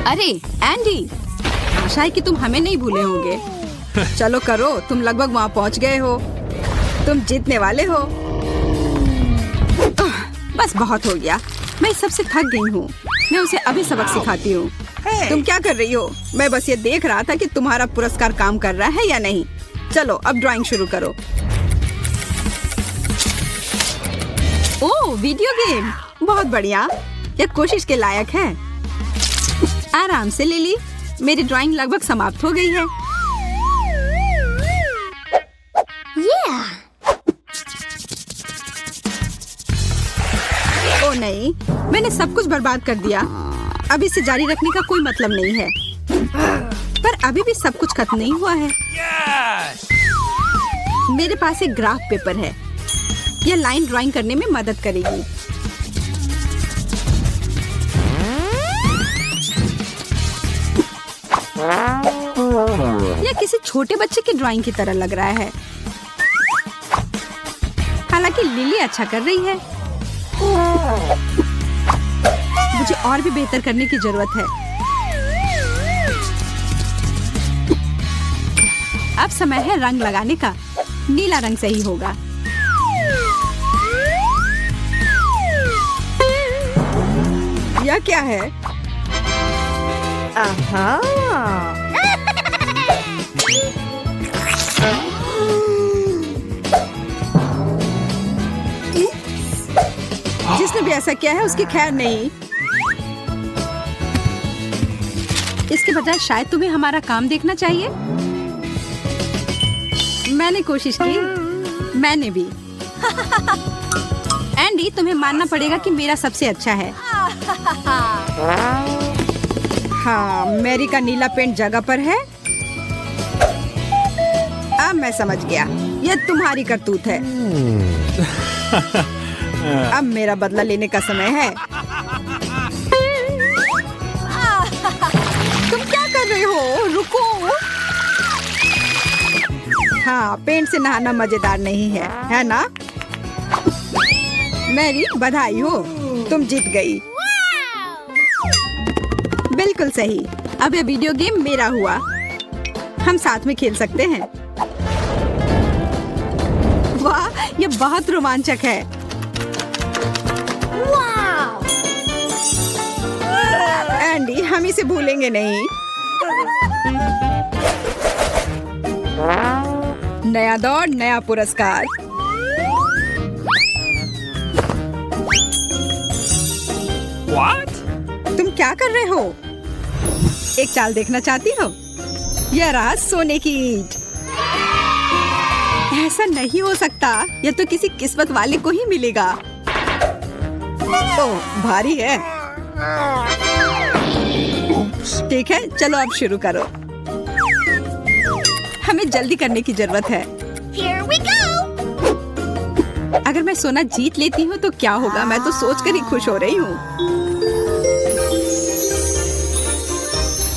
अरे एंडी, आशा है कि तुम हमें नहीं भूले होंगे। चलो करो, तुम लगभग वहाँ पहुँच गए हो। तुम जीतने वाले हो। बस बहुत हो गया, मैं इस सबसे थक गई हूँ। मैं उसे अभी सबक सिखाती हूँ। तुम क्या कर रही हो? मैं बस ये देख रहा था कि तुम्हारा पुरस्कार काम कर रहा है या नहीं। चलो अब ड्राइंग शुरू करो। ओह, वीडियो गेम, बहुत बढ़िया। यह कोशिश के लायक है। आराम से लिली, मेरी ड्राइंग लगभग समाप्त हो गई है। ओह नहीं, मैंने सब कुछ बर्बाद कर दिया। अब इसे जारी रखने का कोई मतलब नहीं है। पर अभी भी सब कुछ खत्म नहीं हुआ है। मेरे पास एक ग्राफ पेपर है। यह लाइन ड्राइंग करने में मदद करेगी। यह किसी छोटे बच्चे की ड्राइंग की तरह लग रहा है। हालांकि लिली अच्छा कर रही है। मुझे और भी बेहतर करने की जरूरत है। अब समय है रंग लगाने का। नीला रंग सही होगा। यह क्या है? जिसने भी ऐसा किया है उसकी खैर नहीं। इसके बजाय शायद तुम्हें हमारा काम देखना चाहिए। मैंने कोशिश की। मैंने भी। एंडी, तुम्हें मानना पड़ेगा कि मेरा सबसे अच्छा है। हाँ, मैरी का नीला पेंट जगह पर है। अब मैं समझ गया, यह तुम्हारी करतूत है। अब मेरा बदला लेने का समय है। तुम क्या कर रहे हो? रुको। हाँ, पेंट से नहाना मजेदार नहीं है ना? मैरी, बधाई हो, तुम जीत गई। बिल्कुल सही। अब यह वीडियो गेम मेरा हुआ। हम साथ में खेल सकते हैं। वाह, यह बहुत रोमांचक है। एंडी, हम इसे भूलेंगे नहीं। नया दौर, नया पुरस्कार। What? तुम क्या कर रहे हो? एक चाल देखना चाहती हो? यह रहा सोने की ईंट। ऐसा नहीं हो सकता। यह तो किसी किस्मत वाले को ही मिलेगा। ओह, भारी है। ठीक है, चलो अब शुरू करो। हमें जल्दी करने की जरूरत है। Here we go! अगर मैं सोना जीत लेती हूँ तो क्या होगा? मैं तो सोचकर ही खुश हो रही हूँ।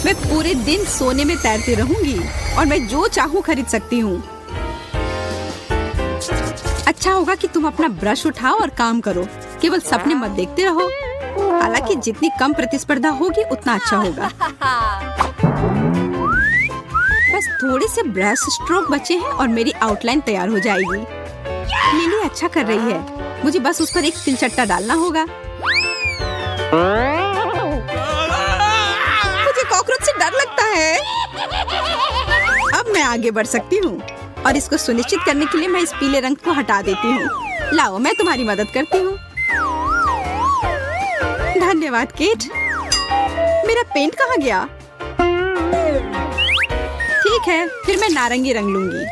मैं पूरे दिन सोने में तैरती रहूंगी और मैं जो चाहूँ खरीद सकती हूँ। अच्छा होगा कि तुम अपना ब्रश उठाओ और काम करो। केवल सपने मत देखते रहो। हालांकि जितनी कम प्रतिस्पर्धा होगी उतना अच्छा होगा। बस थोड़े से ब्रश स्ट्रोक बचे हैं और मेरी आउटलाइन तैयार हो जाएगी। लिली अच्छा कर रही है। मुझे बस उस पर एक तिलचट्टा डालना होगा। मुझे कॉकरोच से डर लगता है। अब मैं आगे बढ़ सकती हूँ और इसको सुनिश्चित करने के लिए मैं इस पीले रंग को हटा देती हूँ। लाओ, मैं तुम्हारी मदद करती हूँ। धन्यवाद केट। मेरा पेंट कहाँ गया? ठीक है, फिर मैं नारंगी रंग लूंगी।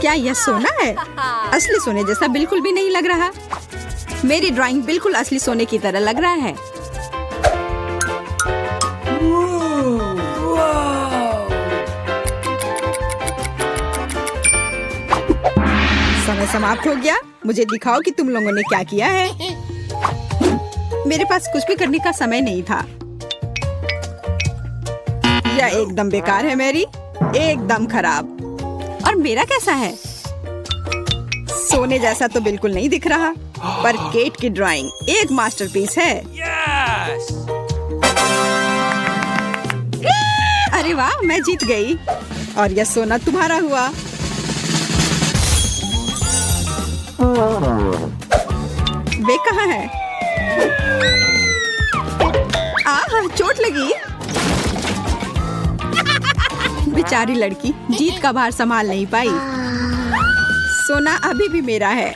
क्या यह सोना है? असली सोने जैसा बिल्कुल भी नहीं लग रहा। मेरी ड्राइंग बिल्कुल असली सोने की तरह लग रहा है। समय समाप्त हो गया। मुझे दिखाओ कि तुम लोगों ने क्या किया है। मेरे पास कुछ भी करने का समय नहीं था। यह एकदम बेकार है मैरी, एकदम खराब। और मेरा कैसा है? सोने जैसा तो बिल्कुल नहीं दिख रहा, पर केट की ड्राइंग एक मास्टरपीस है। Yes! अरे वाह, मैं जीत गई और यह सोना तुम्हारा हुआ। वे कहाँ है? चोट लगी। बेचारी लड़की जीत का भार संभाल नहीं पाई। सोना अभी भी मेरा है।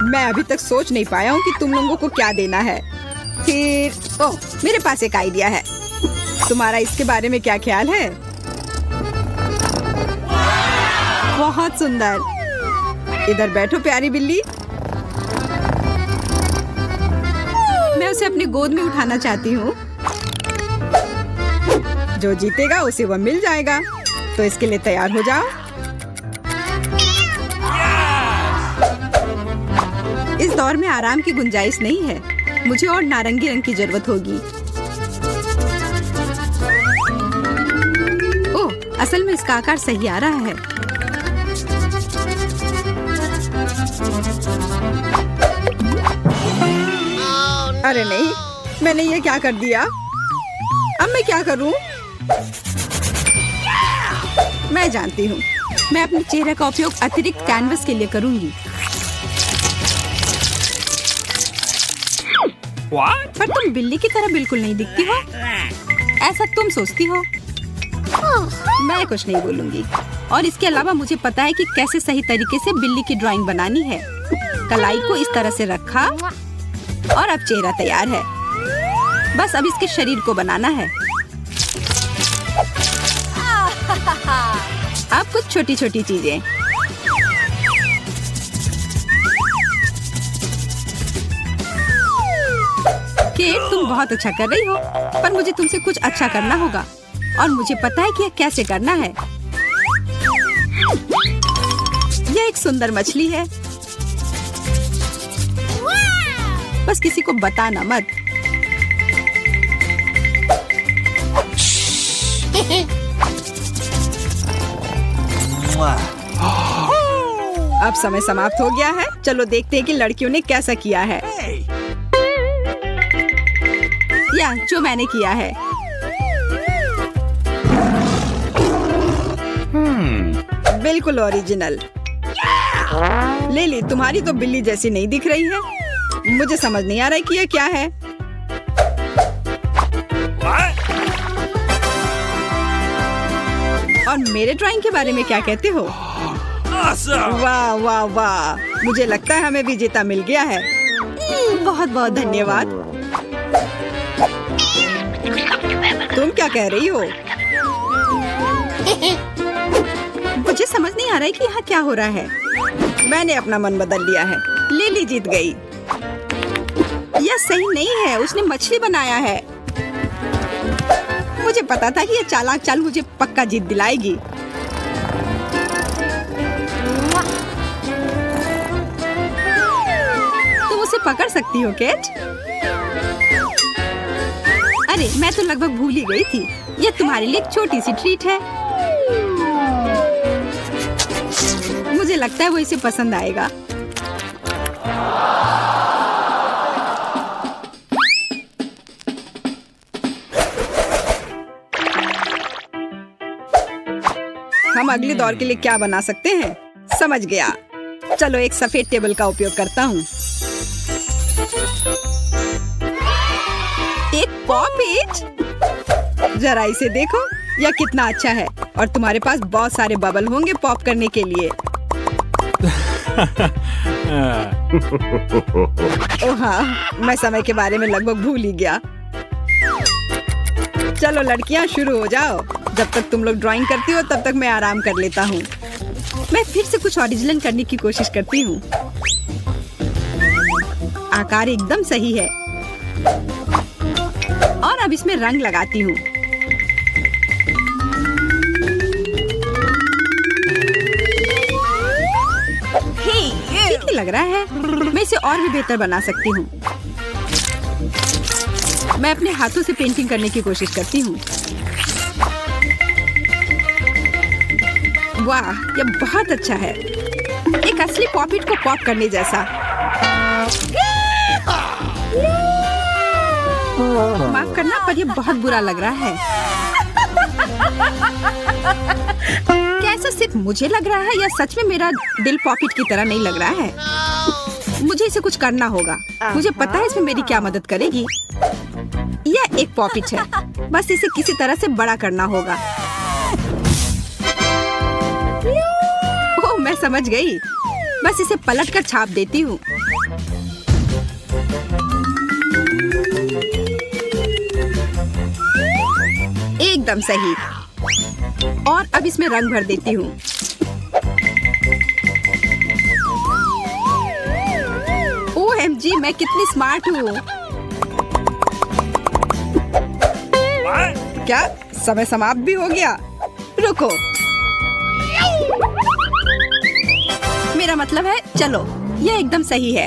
मैं अभी तक सोच नहीं पाया हूँ कि तुम लोगों को क्या देना है। फिर ओह, मेरे पास एक आइडिया है। तुम्हारा इसके बारे में क्या ख्याल है? बहुत सुंदर। इधर बैठो प्यारी बिल्ली। मैं उसे अपनी गोद में उठाना चाहती हूँ। जो जीतेगा उसे वह मिल जाएगा। तो इसके लिए तैयार हो जाओ। इस दौर में आराम की गुंजाइश नहीं है। मुझे और नारंगी रंग की जरूरत होगी। ओह, असल में इसका आकार सही आ रहा है। अरे नहीं, मैंने ये क्या कर दिया? अब मैं क्या करूं? मैं जानती हूँ। मैं अपने चेहरे का उपयोग अतिरिक्त कैनवस के लिए करूंगी। What? पर तुम बिल्ली की तरह बिल्कुल नहीं दिखती हो। ऐसा तुम सोचती हो। मैं कुछ नहीं बोलूंगी। और इसके अलावा मुझे पता है कि कैसे सही तरीके से बिल्ली की ड्राइंग बनानी है। कलाई को इस तरह से रखा और अब चेहरा तैयार है। बस अब इसके शरीर को बनाना है। अब कुछ छोटी छोटी चीजें। केट, तुम बहुत अच्छा कर रही हो, पर मुझे तुमसे कुछ अच्छा करना होगा और मुझे पता है कि यह कैसे करना है। यह एक सुंदर मछली है। बस किसी को बताना मत। अब समय समाप्त हो गया है। चलो देखते हैं कि लड़कियों ने कैसा किया है। या जो मैंने किया है। बिल्कुल ओरिजिनल। लिली, तुम्हारी तो बिल्ली जैसी नहीं दिख रही है। मुझे समझ नहीं आ रहा है कि यह क्या है। What? और मेरे ड्राइंग के बारे में क्या कहते हो? Awesome! वाह वाह वाह, मुझे लगता है हमें विजेता मिल गया है। बहुत बहुत धन्यवाद। तुम क्या कह रही हो? मुझे समझ नहीं आ रहा है कि यहाँ क्या हो रहा है। मैंने अपना मन बदल लिया है। लिली जीत गई। यह सही नहीं है। उसने मछली बनाया है। मुझे पता था कि यह चालाक चाल मुझे पक्का जीत दिलाएगी। तुम उसे पकड़ सकती हो केट? अरे, मैं तो लगभग भूल ही गई थी। यह तुम्हारे लिए एक छोटी सी ट्रीट है। मुझे लगता है वो इसे पसंद आएगा। हम अगले दौर के लिए क्या बना सकते हैं? समझ गया। चलो एक सफेद टेबल का उपयोग करता हूँ। एक पॉप। जरा इसे देखो, यह कितना अच्छा है। और तुम्हारे पास बहुत सारे बबल होंगे पॉप करने के लिए। ओह हाँ, मैं समय के बारे में लगभग भूल ही गया। चलो लड़कियां, शुरू हो जाओ। जब तक तुम लोग ड्राइंग करती हो तब तक मैं आराम कर लेता हूँ। मैं फिर से कुछ ओरिजिनल करने की कोशिश करती हूँ। आकार एकदम सही है। और अब इसमें रंग लगाती हूँ। ठीक ही लग रहा है। मैं इसे और भी बेहतर बना सकती हूँ। मैं अपने हाथों से पेंटिंग करने की कोशिश करती हूँ। वाह, ये बहुत अच्छा है। एक असली पॉपिट को पॉप करने जैसा। माफ करना, पर ये बहुत बुरा लग रहा है। क्या ऐसा सिर्फ मुझे लग रहा है या सच में मेरा दिल पॉपिट की तरह नहीं लग रहा है? मुझे इसे कुछ करना होगा। मुझे पता है इसमें मेरी क्या मदद करेगी। यह एक पॉपिट है, बस इसे किसी तरह से बड़ा करना होगा। ओह, मैं समझ गई। बस इसे पलट कर छाप देती हूँ। एकदम सही। और अब इसमें रंग भर देती हूँ। OMG, मैं कितनी स्मार्ट हूँ। क्या समय समाप्त भी हो गया? रुको, मेरा मतलब है चलो, यह एकदम सही है।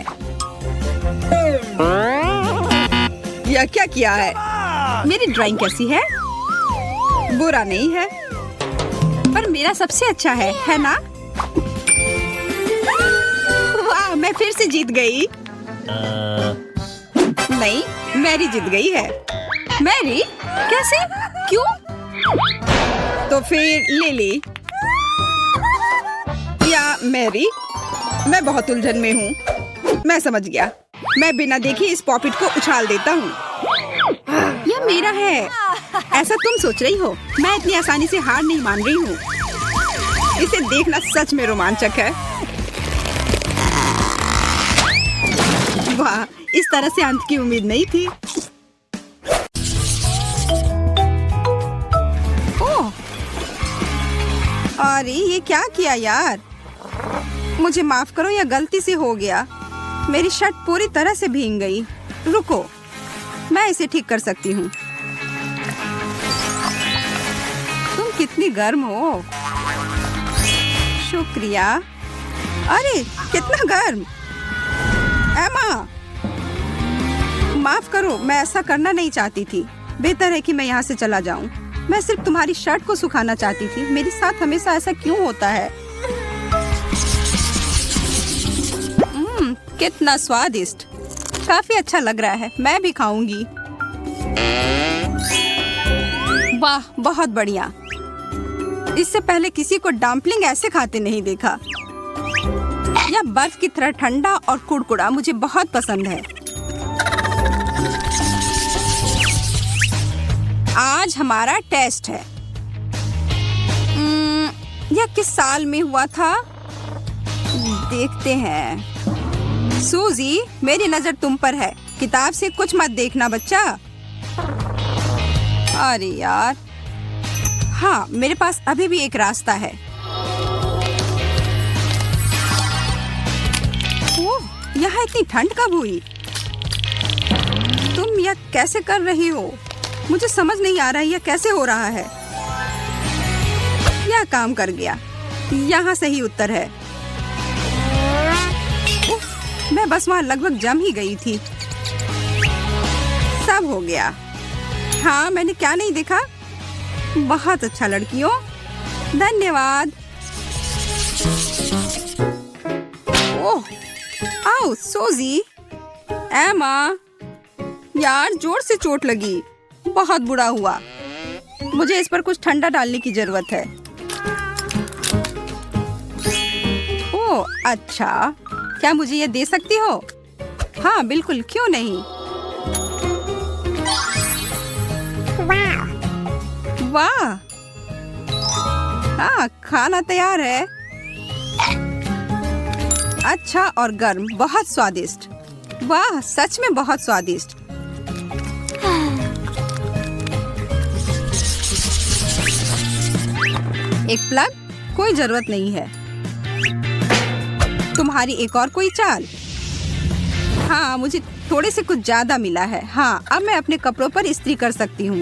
यह क्या किया है? मेरी ड्राइंग कैसी है? बुरा नहीं है, पर मेरा सबसे अच्छा है ना? वाह, मैं फिर से जीत गई। नहीं, मैरी जीत गई है। मैरी? कैसे? क्यों? तो फिर लिली या मैरी? मैं बहुत उलझन में हूँ। मैं समझ गया। मैं बिना देखे इस पॉपिट को उछाल देता हूँ। यह मेरा है। ऐसा तुम सोच रही हो? मैं इतनी आसानी से हार नहीं मान रही हूँ। इसे देखना सच में रोमांचक है। वाह, इस तरह से अंत की उम्मीद नहीं थी। ओह, अरे ये क्या किया यार? मुझे माफ करो, यह गलती से हो गया। मेरी शर्ट पूरी तरह से भीग गई। रुको, मैं इसे ठीक कर सकती हूँ। तुम कितनी गर्म हो। शुक्रिया। अरे कितना गर्म। एमा, माफ करो, मैं ऐसा करना नहीं चाहती थी। बेहतर है कि मैं यहाँ से चला जाऊँ। मैं सिर्फ तुम्हारी शर्ट को सुखाना चाहती थी। मेरे साथ हमेशा ऐसा क्यों होता है? कितना स्वादिष्ट। काफी अच्छा लग रहा है। मैं भी खाऊंगी। वाह, बहुत बढ़िया। इससे पहले किसी को डम्पलिंग ऐसे खाते नहीं देखा। यह बर्फ की तरह ठंडा और कुड़कुड़ा मुझे बहुत पसंद है। आज हमारा टेस्ट है। यह किस साल में हुआ था? देखते हैं। सूजी, मेरी नजर तुम पर है। किताब से कुछ मत देखना बच्चा। अरे यार, हाँ, मेरे पास अभी भी एक रास्ता है। ओह, यहाँ इतनी ठंड कब हुई? तुम यह कैसे कर रही हो? मुझे समझ नहीं आ रहा है यह कैसे हो रहा है। यह काम कर गया। यहाँ सही उत्तर है। मैं बस वहाँ लगभग जम ही गई थी। सब हो गया। हाँ, मैंने क्या नहीं देखा? बहुत अच्छा लड़कियों, धन्यवाद। ओह, आओ सोजी। एमा, यार जोर से चोट लगी। बहुत बुरा हुआ। मुझे इस पर कुछ ठंडा डालने की जरूरत है। ओह, अच्छा। क्या मुझे ये दे सकती हो? हाँ बिल्कुल, क्यों नहीं। वाह, हाँ, खाना तैयार है। अच्छा और गर्म, बहुत स्वादिष्ट। वाह, सच में बहुत स्वादिष्ट। एक प्लग? कोई जरूरत नहीं है। तुम्हारी एक और कोई चाल? हाँ, मुझे थोड़े से कुछ ज्यादा मिला है। हाँ, अब मैं अपने कपड़ों पर इस्त्री कर सकती हूँ।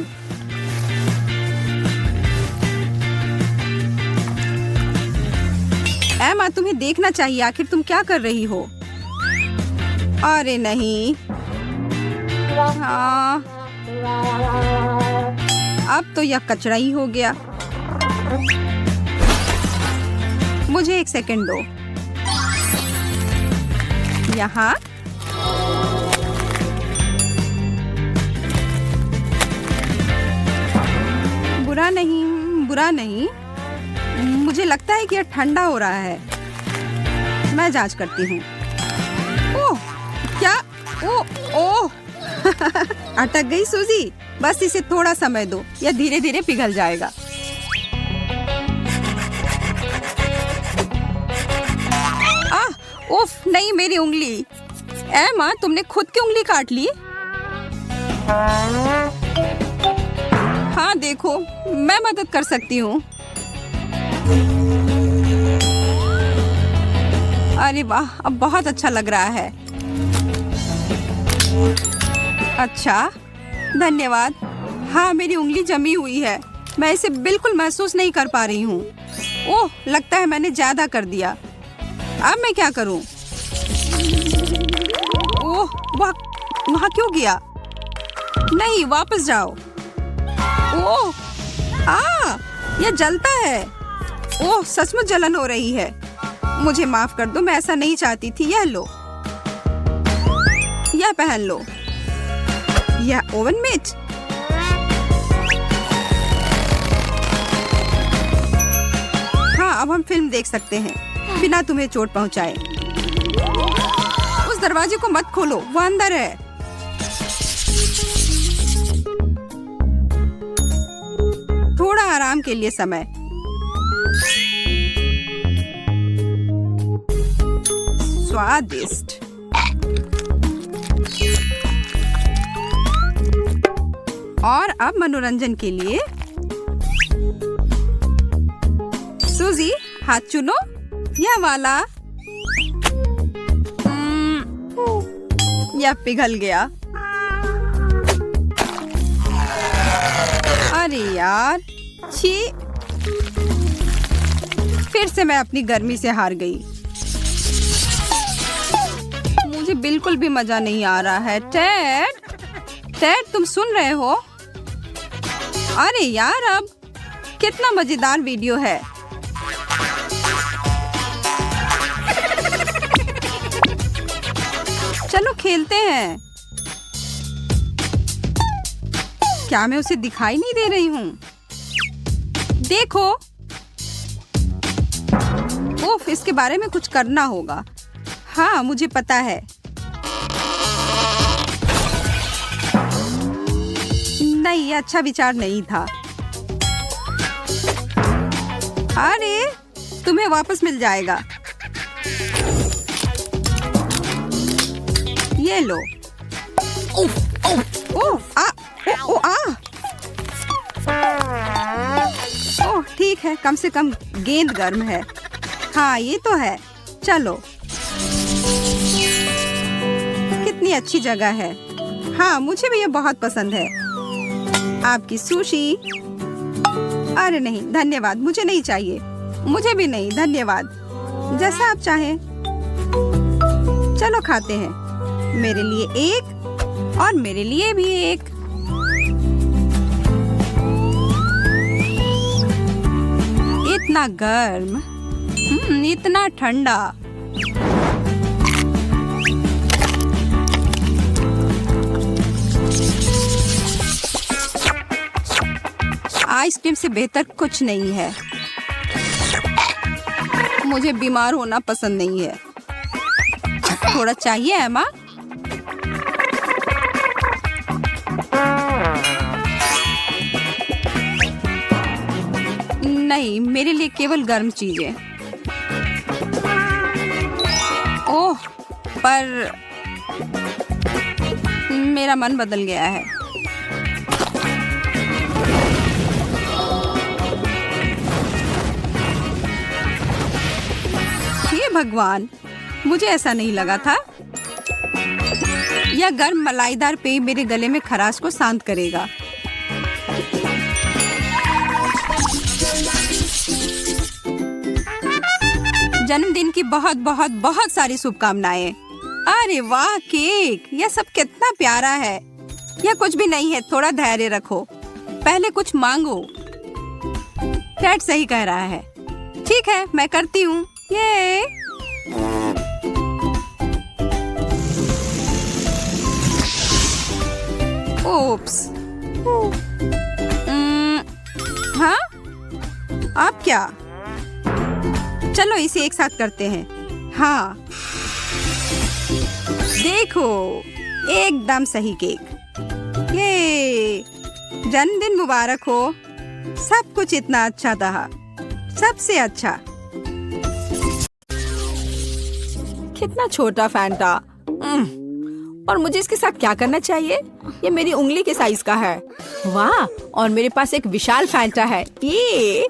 एमा, तुम्हें देखना चाहिए। आखिर तुम क्या कर रही हो? अरे नहीं। हाँ, अब तो यह कचरा ही हो गया। मुझे 1 सेकंड दो। यहाँ बुरा नहीं, बुरा नहीं। मुझे लगता है कि यह ठंडा हो रहा है। मैं जांच करती हूँ। ओह, क्या? ओह, ओह। अटक गई सूजी। बस इसे थोड़ा समय दो, यह धीरे धीरे पिघल जाएगा। उफ, नहीं, मेरी उंगली। एमा, तुमने खुद की उंगली काट ली? हाँ, देखो, मैं मदद कर सकती हूँ। अरे वाह, अब बहुत अच्छा लग रहा है। अच्छा, धन्यवाद। हाँ, मेरी उंगली जमी हुई है। मैं इसे बिल्कुल महसूस नहीं कर पा रही हूँ। ओह, लगता है मैंने ज्यादा कर दिया। अब मैं क्या करूं? ओह, वहाँ क्यों गया? नहीं, वापस जाओ। ओह, यह जलता है। ओह, सचमुच जलन हो रही है। मुझे माफ कर दो, मैं ऐसा नहीं चाहती थी। यह लो, यह पहन लो। यह ओवन मिट। हाँ, अब हम फिल्म देख सकते हैं बिना तुम्हें चोट पहुंचाए। उस दरवाजे को मत खोलो, वो अंदर है। थोड़ा आराम के लिए समय। स्वादिष्ट। और अब मनोरंजन के लिए सूजी, हाथ चुनो। यह वाला। यह पिघल गया। अरे यार, छी। फिर से मैं अपनी गर्मी से हार गई। मुझे बिल्कुल भी मजा नहीं आ रहा है। टेड, तुम सुन रहे हो? अरे यार, अब कितना मजेदार वीडियो है। चलो खेलते हैं। क्या मैं उसे दिखाई नहीं दे रही हूँ? देखो। ओफ, इसके बारे में कुछ करना होगा। हाँ, मुझे पता है। नहीं, ये अच्छा विचार नहीं था। अरे, तुम्हें वापस मिल जाएगा। ये लो। ओह, ठीक है, कम से कम गेंद गर्म है। हाँ, ये तो है। चलो। कितनी अच्छी जगह है। हाँ, मुझे भी ये बहुत पसंद है। आपकी सुशी। अरे नहीं, धन्यवाद, मुझे नहीं चाहिए। मुझे भी नहीं, धन्यवाद। जैसा आप चाहें। चलो खाते हैं। मेरे लिए एक और मेरे लिए भी एक। इतना गर्म, इतना ठंडा। आइसक्रीम से बेहतर कुछ नहीं है। मुझे बीमार होना पसंद नहीं है। थोड़ा चाहिए एमा? नहीं, मेरे लिए केवल गर्म चीजें। ओह, पर मेरा मन बदल गया है। हे भगवान, मुझे ऐसा नहीं लगा था। यह गर्म मलाईदार पेय मेरे गले में खराश को शांत करेगा। जन्मदिन की बहुत बहुत बहुत सारी शुभकामनाएं। अरे वाह, केक! यह सब कितना प्यारा है। यह कुछ भी नहीं है, थोड़ा धैर्य रखो। पहले कुछ मांगो। टेड सही कह रहा है। ठीक है, मैं करती हूँ। ये ओप्स। हाँ, आप क्या? चलो इसे एक साथ करते हैं। हाँ, देखो, एकदम सही केक। ये जन्मदिन मुबारक हो। सब कुछ इतना अच्छा था, सबसे अच्छा। कितना छोटा फैंटा। और मुझे इसके साथ क्या करना चाहिए? ये मेरी उंगली के साइज का है। वाह, और मेरे पास एक विशाल फैंटा है। ये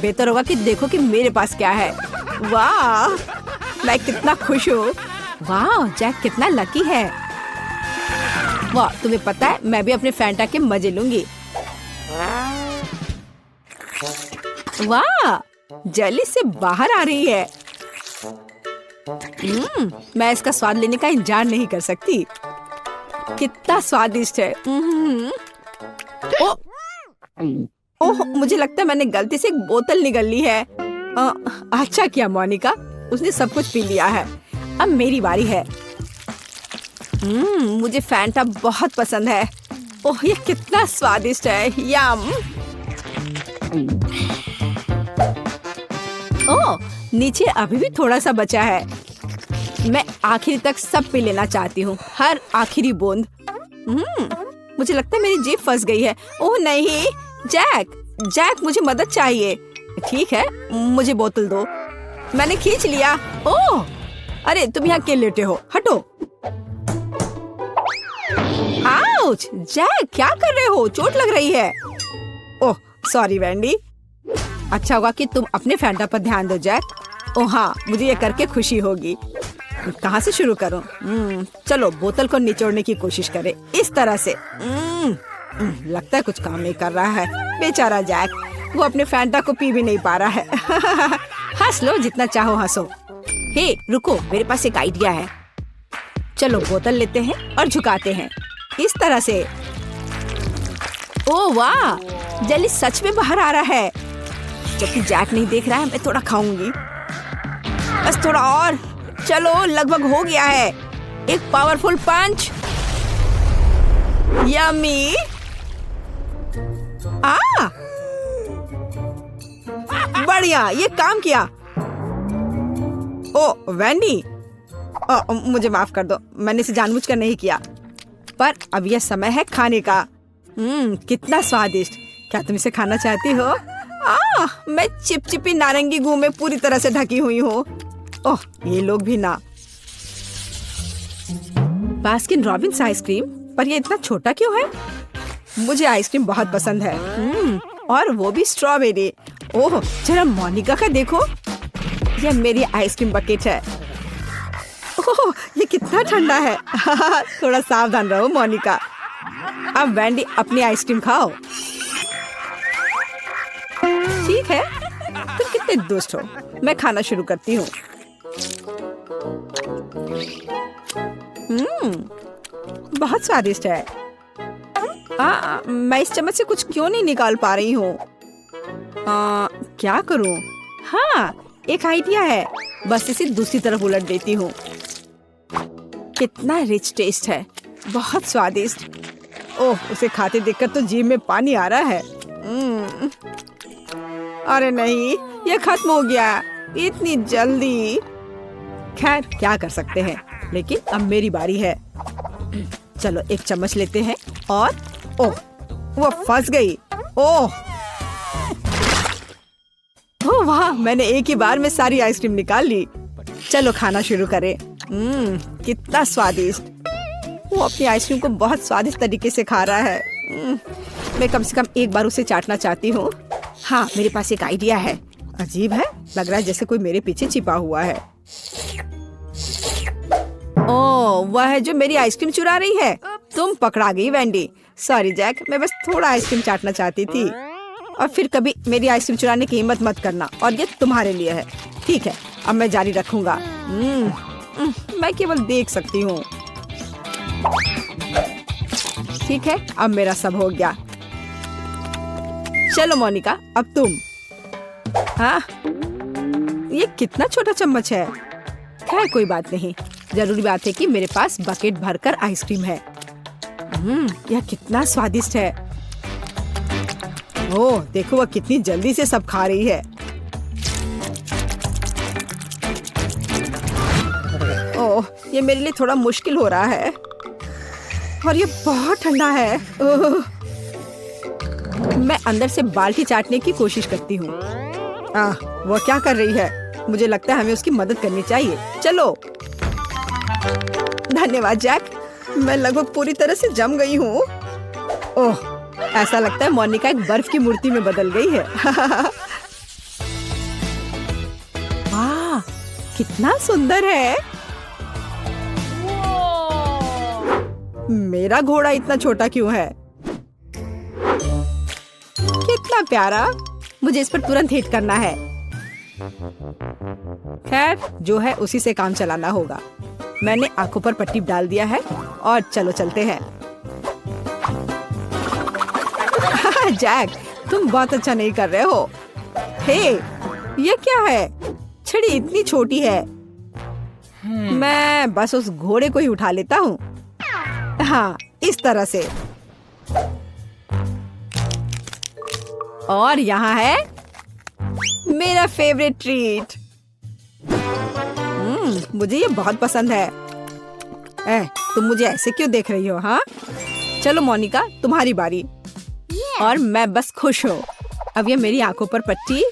बेहतर होगा कि देखो कि मेरे पास क्या है। वाह, मैं कितना खुश हूँ। वाह, जैक कितना लकी है। वाह, तुम्हें पता है मैं भी अपने फैंटा के मजे लूंगी। वाह, जेली से बाहर आ रही है। मैं इसका स्वाद लेने का इंतजार नहीं कर सकती। कितना स्वादिष्ट है। ओह, मुझे लगता है मैंने गलती से एक बोतल निगल ली है। अच्छा किया मोनिका, उसने सब कुछ पी लिया है। अब मेरी बारी है। मुझे फैंटा बहुत पसंद है। ओह, ये कितना स्वादिष्ट है। यम। ओह, नीचे अभी भी थोड़ा सा बचा है। मैं आखिरी तक सब पी लेना चाहती हूँ, हर आखिरी बूंद। मुझे लगता है मेरी जीभ फंस गई है। ओह नहीं, जैक मुझे मदद चाहिए। ठीक है, मुझे बोतल दो। मैंने खींच लिया। ओह, अरे तुम यहाँ क्यों लेटे हो? हटो। आउच! जैक, क्या कर रहे हो? चोट लग रही है। ओह, सॉरी वैंडी। अच्छा होगा कि तुम अपने फैंटा पर ध्यान दो जैक। ओह हाँ, मुझे ये करके खुशी होगी। कहाँ से शुरू करूं? चलो बोतल को निचोड़ने की कोशिश करें, इस तरह से। लगता है कुछ काम नहीं कर रहा है। बेचारा जैक, वो अपने फैंटा को पी भी नहीं पा रहा है। हंस लो जितना चाहो हंसो। हे रुको, मेरे पास एक आइडिया है। चलो बोतल लेते हैं और झुकाते हैं, इस तरह से। ओह वाह, जेली सच में बाहर आ रहा है। जबकि जैक नहीं देख रहा है, मैं थोड़ा खाऊंगी। बस थोड़ा और। चलो, लगभग हो गया है। एक पावरफुल पंच। यम्मी। बढ़िया, ये काम किया। ओ वैंडी, मुझे माफ कर दो, मैंने इसे जानबूझकर नहीं किया। पर अब यह समय है खाने का। कितना स्वादिष्ट। क्या तुम इसे खाना चाहती हो? मैं चिपचिपी नारंगी गू में पूरी तरह से ढकी हुई हूँ। ओह, ये लोग भी ना। बास्किन रॉबिन्स आइसक्रीम, पर ये इतना छोटा क्यों है? मुझे आइसक्रीम बहुत पसंद है। और वो भी स्ट्रॉबेरी। ओह, जरा मोनिका का देखो, यह मेरी आइसक्रीम बकेट है। ओह, ये कितना ठंडा है। थोड़ा सावधान रहो मोनिका। अब वैंडी अपनी आइसक्रीम खाओ। ठीक है, तुम कितने दुष्ट हो। मैं खाना शुरू करती हूँ। बहुत स्वादिष्ट है। मैं इस चम्मच से कुछ क्यों नहीं निकाल पा रही हूँ? क्या करूँ? हाँ, एक आइडिया है। बस इसे दूसरी तरफ उलट देती हूँ। कितना रिच टेस्ट है, बहुत स्वादिष्ट। ओह, उसे खाते देखकर तो जीभ में पानी आ रहा है। अरे नहीं, ये खत्म हो गया इतनी जल्दी। खैर, क्या कर सकते हैं, लेकिन अब मेरी बारी है। चलो एक चम्मच लेते हैं और ओह, वो फंस गई। ओह वाह, मैंने एक ही बार में सारी आइसक्रीम निकाल ली। चलो खाना शुरू करें। कितना स्वादिष्ट। वो अपनी आइसक्रीम को बहुत स्वादिष्ट तरीके से खा रहा है। मैं कम से कम एक बार उसे चाटना चाहती हूँ। हाँ, मेरे पास एक आइडिया है। अजीब है, लग रहा है जैसे कोई मेरे पीछे छिपा हुआ है। ओह, वह है जो मेरी आइसक्रीम चुरा रही है। तुम पकड़ा गई वैंडी। सॉरी जैक, मैं बस थोड़ा आइसक्रीम चाटना चाहती थी। और फिर कभी मेरी आइसक्रीम चुराने की हिम्मत मत करना, और ये तुम्हारे लिए है। ठीक है, अब मैं जारी रखूंगा। मैं केवल देख सकती हूँ। ठीक है, अब मेरा सब हो गया। चलो मोनिका, अब तुम। हाँ, ये कितना छोटा चम्मच है। खैर कोई बात नहीं, जरूरी बात है कि मेरे पास बकेट भरकर आइसक्रीम है। यह कितना स्वादिष्ट है। ओह देखो वह कितनी जल्दी से सब खा रही है। ओह ये मेरे लिए थोड़ा मुश्किल हो रहा है और ये बहुत ठंडा है। ओह मैं अंदर से बाल्टी चाटने की कोशिश करती हूँ। वो क्या कर रही है? मुझे लगता है हमें उसकी मदद करनी चाहिए। चलो। धन्यवाद जैक, मैं लगभग पूरी तरह से जम गई हूँ। ओह ऐसा लगता है मोनिका एक बर्फ की मूर्ति में बदल गई है। वाह कितना सुंदर है। मेरा घोड़ा इतना छोटा क्यों है? कितना प्यारा। मुझे इस पर तुरंत हिट करना है। खैर जो है उसी से काम चलाना होगा। मैंने आंखों पर पट्टी डाल दिया है और चलो चलते हैं। जैक तुम बहुत अच्छा नहीं कर रहे हो। हे ये क्या है? छड़ी इतनी छोटी है। मैं बस उस घोड़े को ही उठा लेता हूँ। हाँ इस तरह से। और यहाँ है मेरा फेवरेट ट्रीट। मुझे ये बहुत पसंद है। तुम मुझे ऐसे क्यों देख रही हो? हाँ चलो मोनिका तुम्हारी बारी। और मैं बस खुश हूँ। अब ये मेरी आंखों पर पट्टी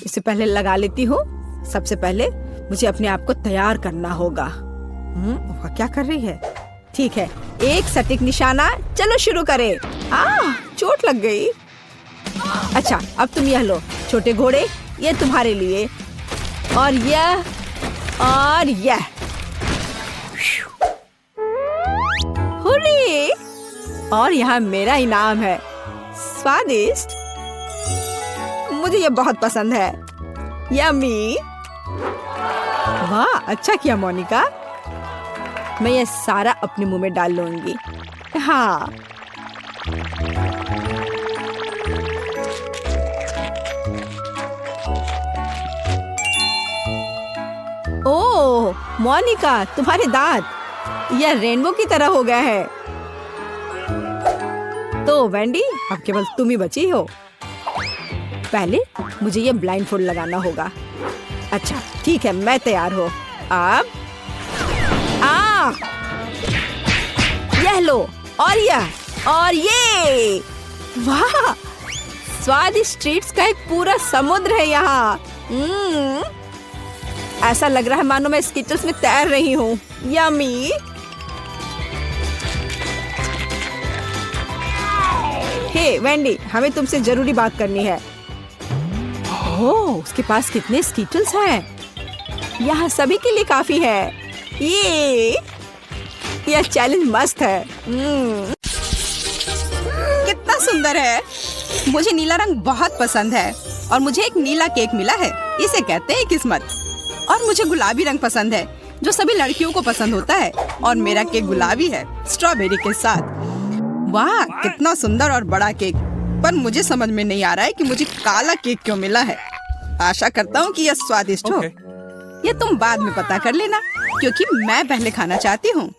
इसे पहले लगा लेती हूँ। सबसे पहले मुझे अपने आप को तैयार करना होगा। वह क्या कर रही है? ठीक है एक सटीक निशाना। चलो शुरू करें। चोट लग गई। अच्छा अब तुम यह लो छोटे घोड़े, ये तुम्हारे लिए। और यह और यह। हुर्रे! और यहाँ मेरा इनाम है। स्वादिष्ट। मुझे ये बहुत पसंद है। यम्मी। वाह अच्छा किया मोनिका। मैं ये सारा अपने मुंह में डाल लूंगी। हाँ ओह मोनिका तुम्हारे दांत यह रेनबो की तरह हो गया है। तो वेंडी अब केवल तुम ही बची हो। पहले मुझे ये ब्लाइंडफोल्ड लगाना होगा। अच्छा ठीक है मैं तैयार हूँ। अब यह लो और यह और ये। वाह स्वादिष्ट ट्रीट्स का एक पूरा समुद्र है यहाँ। ऐसा लग रहा है मानो मैं स्किटल्स में तैर रही हूँ। यम्मी। हे वेंडी हमें तुमसे जरूरी बात करनी है। ओह उसके पास कितने स्किटल्स हैं। यहाँ सभी के लिए काफी है। यह चैलेंज मस्त है। कितना सुंदर है। मुझे नीला रंग बहुत पसंद है और मुझे एक नीला केक मिला है। इसे कहते हैं किस्मत। और मुझे गुलाबी रंग पसंद है जो सभी लड़कियों को पसंद होता है। और मेरा केक गुलाबी है स्ट्रॉबेरी के साथ। वाह कितना सुंदर और बड़ा केक। पर मुझे समझ में नहीं आ रहा है कि मुझे काला केक क्यों मिला है। आशा करता हूँ कि यह स्वादिष्ट हो। ये तुम बाद में पता कर लेना क्योंकि मैं पहले खाना चाहती हूँ।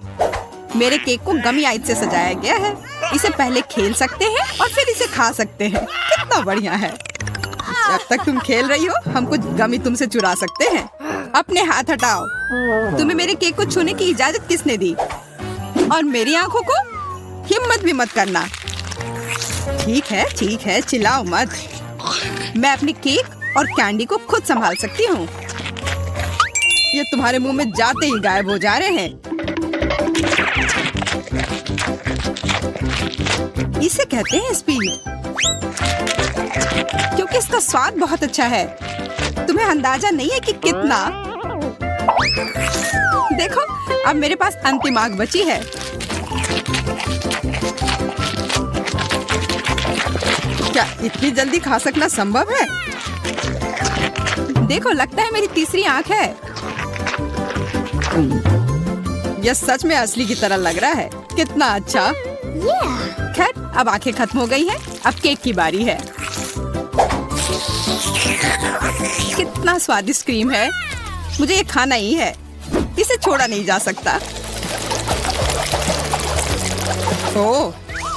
मेरे केक को गमी आइस से सजाया गया है। इसे पहले खेल सकते हैं और फिर इसे खा सकते हैं। कितना बढ़िया है। जब तक तुम खेल रही हो हम कुछ गमी तुमसे चुरा सकते हैं। अपने हाथ हटाओ। तुम्हें मेरे केक को छूने की इजाजत किसने दी? और मेरी आंखों को हिम्मत भी मत करना। ठीक है चिल्लाओ मत। मैं अपने केक और कैंडी को खुद संभाल सकती हूँ। ये तुम्हारे मुंह में जाते ही गायब हो जा रहे हैं। इसे कहते हैं स्पीड क्योंकि इसका स्वाद बहुत अच्छा है। तुम्हें अंदाजा नहीं है कि कितना। देखो अब मेरे पास अंतिम आग बची है। क्या इतनी जल्दी खा सकना संभव है? देखो लगता है मेरी तीसरी आंख है। यह सच में असली की तरह लग रहा है। कितना अच्छा। खैर अब आंखें खत्म हो गई हैं। अब केक की बारी है। कितना स्वादिष्ट क्रीम है, मुझे ये खाना ही है, इसे छोड़ा नहीं जा सकता। ओह,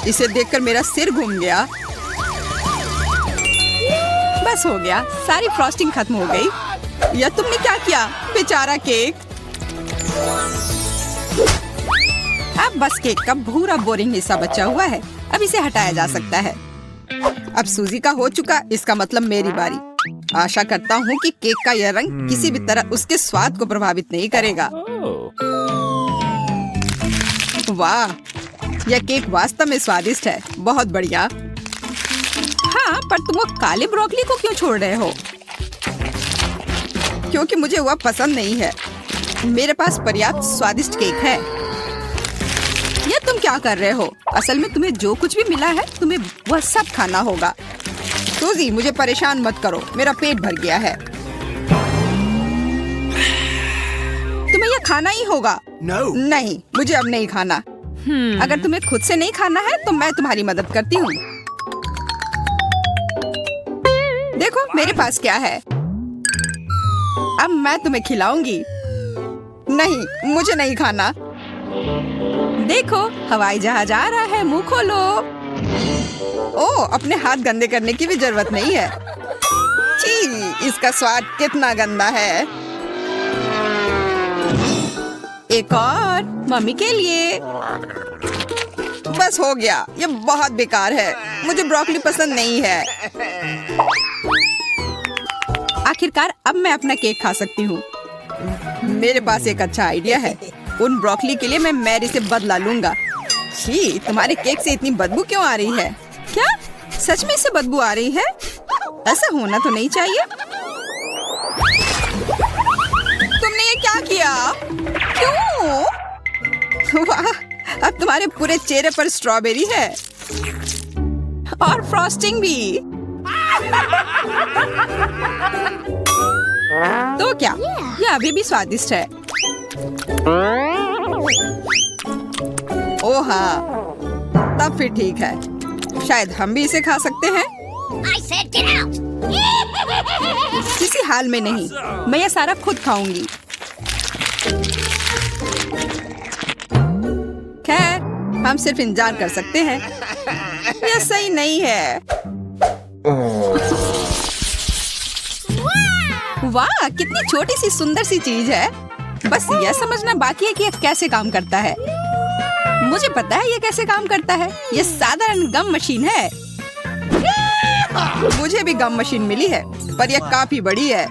इसे देखकर मेरा सिर घूम गया। बस हो गया, सारी फ्रॉस्टिंग खत्म हो गई। या तुमने क्या किया, बेचारा केक। अब बस केक का भूरा बोरिंग हिस्सा बचा हुआ है, अब इसे हटाया जा सकता है। अब सूजी का हो चुका, इसका मतलब मेरी बारी। आशा करता हूँ कि केक का यह रंग किसी भी तरह उसके स्वाद को प्रभावित नहीं करेगा। वाह, यह केक वास्तव में स्वादिष्ट है, बहुत बढ़िया। हाँ, पर तुम वो काले ब्रोकली को क्यों छोड़ रहे हो? क्योंकि मुझे वह पसंद नहीं है। मेरे पास पर्याप्त स्वादिष्ट केक है। यह तुम क्या कर रहे हो? असल में तुम्हें जो कुछ भी मिला है तुम्हें वह सब खाना होगा। सूजी, मुझे परेशान मत करो, मेरा पेट भर गया है। तुम्हें यह खाना ही होगा। नहीं, मुझे अब नहीं खाना। अगर तुम्हें खुद से नहीं खाना है तो मैं तुम्हारी मदद करती हूँ। देखो मेरे पास क्या है, अब मैं तुम्हें खिलाऊंगी। नहीं, मुझे नहीं खाना। देखो, हवाई जहाज आ रहा है, मुंह खोलो। ओह, अपने हाथ गंदे करने की भी जरूरत नहीं है। छी, इसका स्वाद कितना गंदा है। एक और मम्मी के लिए। बस हो गया, ये बहुत बेकार है, मुझे ब्रोकली पसंद नहीं है। आखिरकार अब मैं अपना केक खा सकती हूँ। मेरे पास एक अच्छा आइडिया है, उन ब्रोकली के लिए मैं मैरी से बदला लूंगा। छी, तुम्हारे केक से इतनी बदबू क्यों आ रही है? क्या सच में इससे बदबू आ रही है? ऐसा होना तो नहीं चाहिए। तुमने ये क्या किया? क्यों? वाह, अब तुम्हारे पूरे चेहरे पर स्ट्रॉबेरी है और फ्रॉस्टिंग भी। तो क्या यह अभी भी स्वादिष्ट है? ओह हाँ, तब फिर ठीक है, शायद हम भी इसे खा सकते हैं। किसी हाल में नहीं, मैं यह सारा खुद खाऊंगी। खैर, हम सिर्फ इंतजार कर सकते हैं। यह सही नहीं है। वाह, कितनी छोटी सी सुंदर सी चीज है। बस यह समझना बाकी है कि यह कैसे काम करता है। मुझे पता है यह कैसे काम करता है। यह साधारण गम मशीन है। मुझे भी गम मशीन मिली है, पर यह काफी बड़ी है।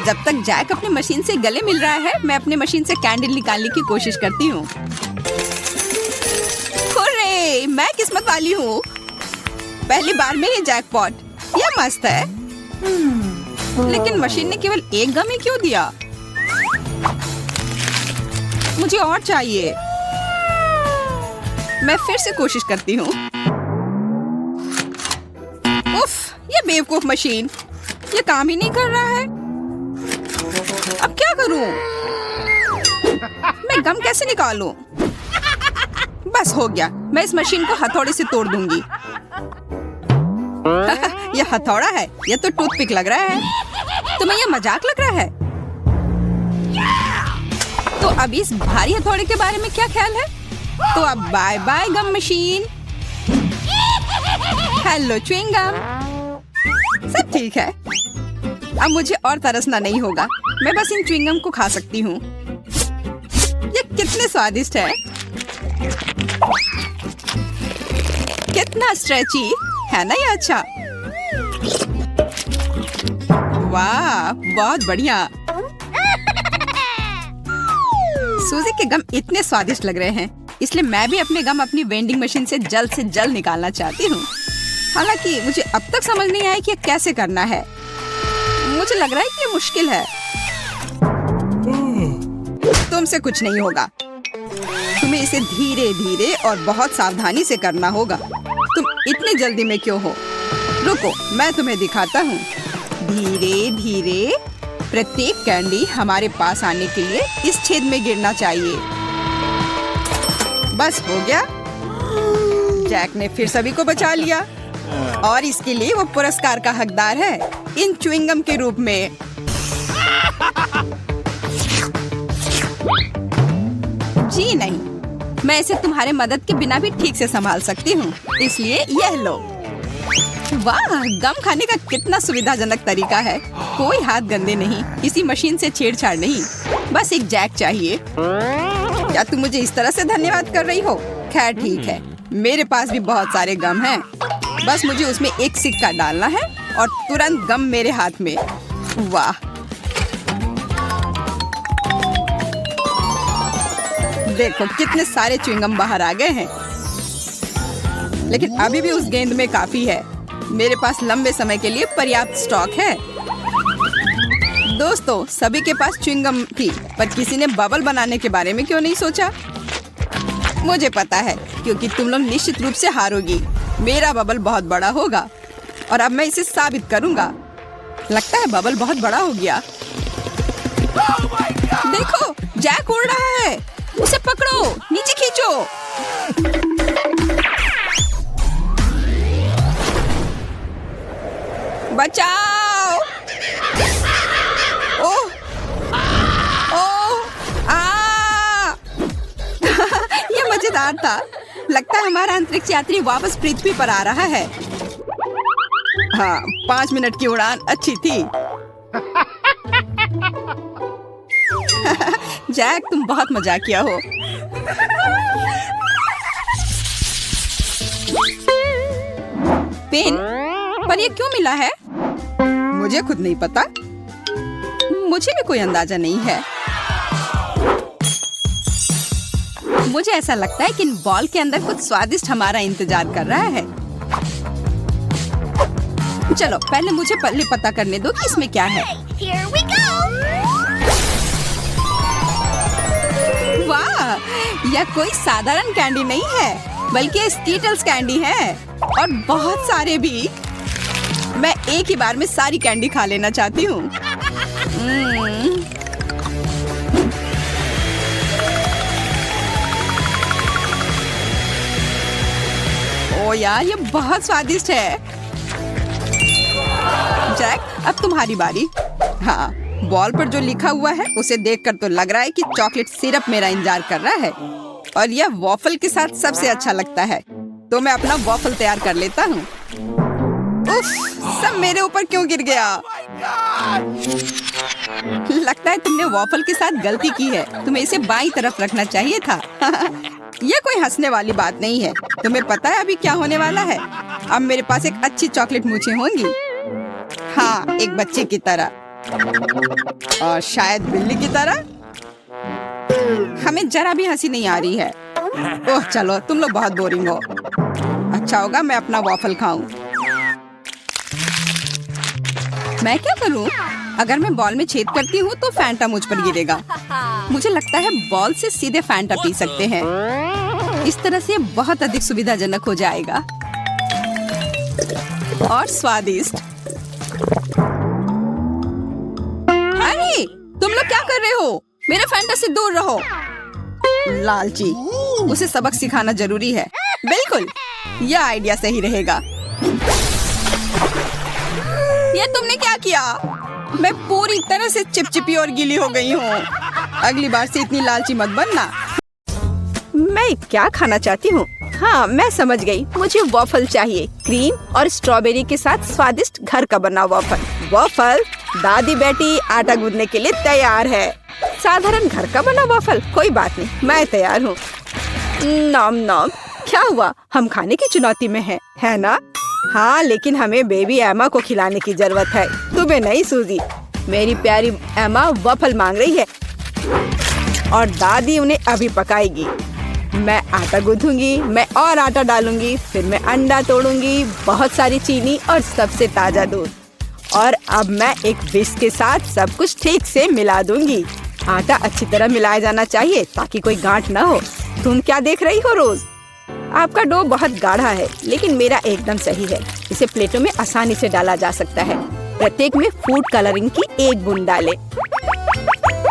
जब तक जैक अपनी मशीन से गले मिल रहा है, मैं अपने मशीन से कैंडल निकालने की कोशिश करती हूँ। हुर्रे, मैं किस्मत वाली हूँ। पहली बार में ही जैकपॉट। यह मस्त है। लेकिन मशीन ने केवल एक गम ही क्यों दिया? मुझे और चाहिए। मैं फिर से कोशिश करती हूँ। उफ, ये बेवकूफ मशीन, ये काम ही नहीं कर रहा है। अब क्या करूं? मैं गम कैसे निकालूं? बस हो गया, मैं इस मशीन को हथौड़े से तोड़ दूंगी। यह हथौड़ा है, यह तो टूथपिक लग रहा है। तुम्हें यह मजाक लग रहा है? तो अब इस भारी हथौड़े के बारे में क्या ख्याल है? तो अब bye bye gum machine. Hello chewing gum. सब ठीक है, अब मुझे और तरसना नहीं होगा। मैं बस इन च्युइंग गम को खा सकती हूँ। ये कितने स्वादिष्ट है, कितना स्ट्रेची है ना ये। अच्छा, वाह, बहुत बढ़िया। सूजी के गम इतने स्वादिष्ट लग रहे हैं, इसलिए मैं भी अपने गम अपनी वेंडिंग मशीन से जल्द निकालना चाहती हूँ। हालांकि मुझे अब तक समझ नहीं आया कि कैसे करना है। मुझे लग रहा है कि ये मुश्किल है। तुमसे कुछ नहीं होगा, तुम्हें इसे धीरे धीरे और बहुत सावधानी से करना होगा। तुम इतनी जल्दी में क्यों हो? रुको, मैं तुम्हें दिखाता हूँ। धीरे धीरे प्रत्येक कैंडी हमारे पास आने के लिए इस छेद में गिरना चाहिए। बस हो गया। जैक ने फिर सभी को बचा लिया और इसके लिए वो पुरस्कार का हकदार है इन च्युइंगम के रूप में। जी नहीं, मैं इसे तुम्हारे मदद के बिना भी ठीक से संभाल सकती हूँ, इसलिए यह लो। वाह, गम खाने का कितना सुविधाजनक तरीका है। कोई हाथ गंदे नहीं, किसी मशीन से छेड़छाड़ नहीं, बस एक जैक चाहिए। क्या तुम मुझे इस तरह से धन्यवाद कर रही हो? खैर ठीक है, मेरे पास भी बहुत सारे गम हैं। बस मुझे उसमें एक सिक्का डालना है और तुरंत गम मेरे हाथ में। वाह, देखो कितने सारे च्युइंगम बाहर आ गए हैं। लेकिन अभी भी उस गेंद में काफी है। मेरे पास लंबे समय के लिए पर्याप्त स्टॉक है। दोस्तों, सभी के पास च्युइंगम थी, पर किसी ने बबल बनाने के बारे में क्यों नहीं सोचा? मुझे पता है, क्योंकि तुम लोग निश्चित रूप से हारोगी। मेरा बबल बहुत बड़ा होगा और अब मैं इसे साबित करूंगा। लगता है बबल बहुत बड़ा हो गया। देखो, जैक उड़ रहा है। उसे पकड़ो, नीचे खींचो। बचाओ! ओह! ओह! ये मजेदार था। लगता है हमारा अंतरिक्ष यात्री वापस पृथ्वी पर आ रहा है। हाँ, 5 मिनट की उड़ान अच्छी थी। जैक, तुम बहुत मजाकिया हो। पेन, पर ये क्यों मिला है? मुझे खुद नहीं पता। मुझे भी कोई अंदाजा नहीं है। मुझे ऐसा लगता है कि इन बॉल के अंदर कुछ स्वादिष्ट हमारा इंतजार कर रहा है। चलो, पहले मुझे पता करने दो कि इसमें क्या है। Here we go! वाह, यह कोई साधारण कैंडी नहीं है, बल्कि स्कीटल्स कैंडी है और बहुत सारे भी। मैं एक ही बार में सारी कैंडी खा लेना चाहती हूँ। ओ यार, ये बहुत स्वादिष्ट है। जैक, अब तुम्हारी बारी। हाँ, बॉल पर जो लिखा हुआ है उसे देखकर तो लग रहा है कि चॉकलेट सिरप मेरा इंतजार कर रहा है और यह वॉफल के साथ सबसे अच्छा लगता है। तो मैं अपना वॉफल तैयार कर लेता हूँ। उफ, सब मेरे ऊपर क्यों गिर गया? लगता है तुमने वॉफल के साथ गलती की है। तुम्हें इसे बाईं तरफ रखना चाहिए था। यह कोई हंसने वाली बात नहीं है। तुम्हें पता है अभी क्या होने वाला है? अब मेरे पास एक अच्छी चॉकलेट मूंछें होंगी। हाँ, एक बच्चे की तरह और शायद बिल्ली की तरह। हमें जरा भी हंसी नहीं आ रही है। ओह चलो, तुम लोग बहुत बोरिंग हो। अच्छा होगा मैं अपना वॉफल खाऊं। मैं क्या करूं? अगर मैं बॉल में छेद करती हूँ तो फैंटा मुझ पर गिरेगा। मुझे लगता है बॉल से सीधे फैंटा पी सकते हैं। इस तरह से बहुत अधिक सुविधाजनक हो जाएगा और स्वादिष्ट। अरे, तुम लोग क्या कर रहे हो? मेरे फैंटा से दूर रहो। लालची, उसे सबक सिखाना जरूरी है। बिल्कुल, यह आइडिया सही रहेगा। ये तुमने क्या किया? मैं पूरी तरह से चिपचिपी और गीली हो गई हूँ। अगली बार से इतनी लालची मत बनना। मैं क्या खाना चाहती हूँ? हाँ, मैं समझ गई। मुझे वॉफल चाहिए, क्रीम और स्ट्रॉबेरी के साथ स्वादिष्ट घर का बना वॉफल। वॉफल, दादी बेटी आटा गूंदने के लिए तैयार है। साधारण घर का बना वॉफल, कोई बात नहीं, मैं तैयार हूँ। नॉम नॉम। क्या हुआ? हम खाने की चुनौती में हैं, है ना? हाँ, लेकिन हमें बेबी एमा को खिलाने की जरूरत है, तुम्हें नहीं सूजी। मेरी प्यारी एमा वॉफल मांग रही है और दादी उन्हें अभी पकाएगी। मैं आटा गूंथूंगी, मैं और आटा डालूंगी, फिर मैं अंडा तोड़ूंगी, बहुत सारी चीनी और सबसे ताजा दूध। और अब मैं एक विस्क के साथ सब कुछ ठीक से मिला दूंगी। आटा अच्छी तरह मिलाया जाना चाहिए ताकि कोई गांठ न हो। तुम क्या देख रही हो रोज? आपका डो बहुत गाढ़ा है, लेकिन मेरा एकदम सही है। इसे प्लेटों में आसानी से डाला जा सकता है। प्रत्येक में फूड कलरिंग की 1 बूंद डालें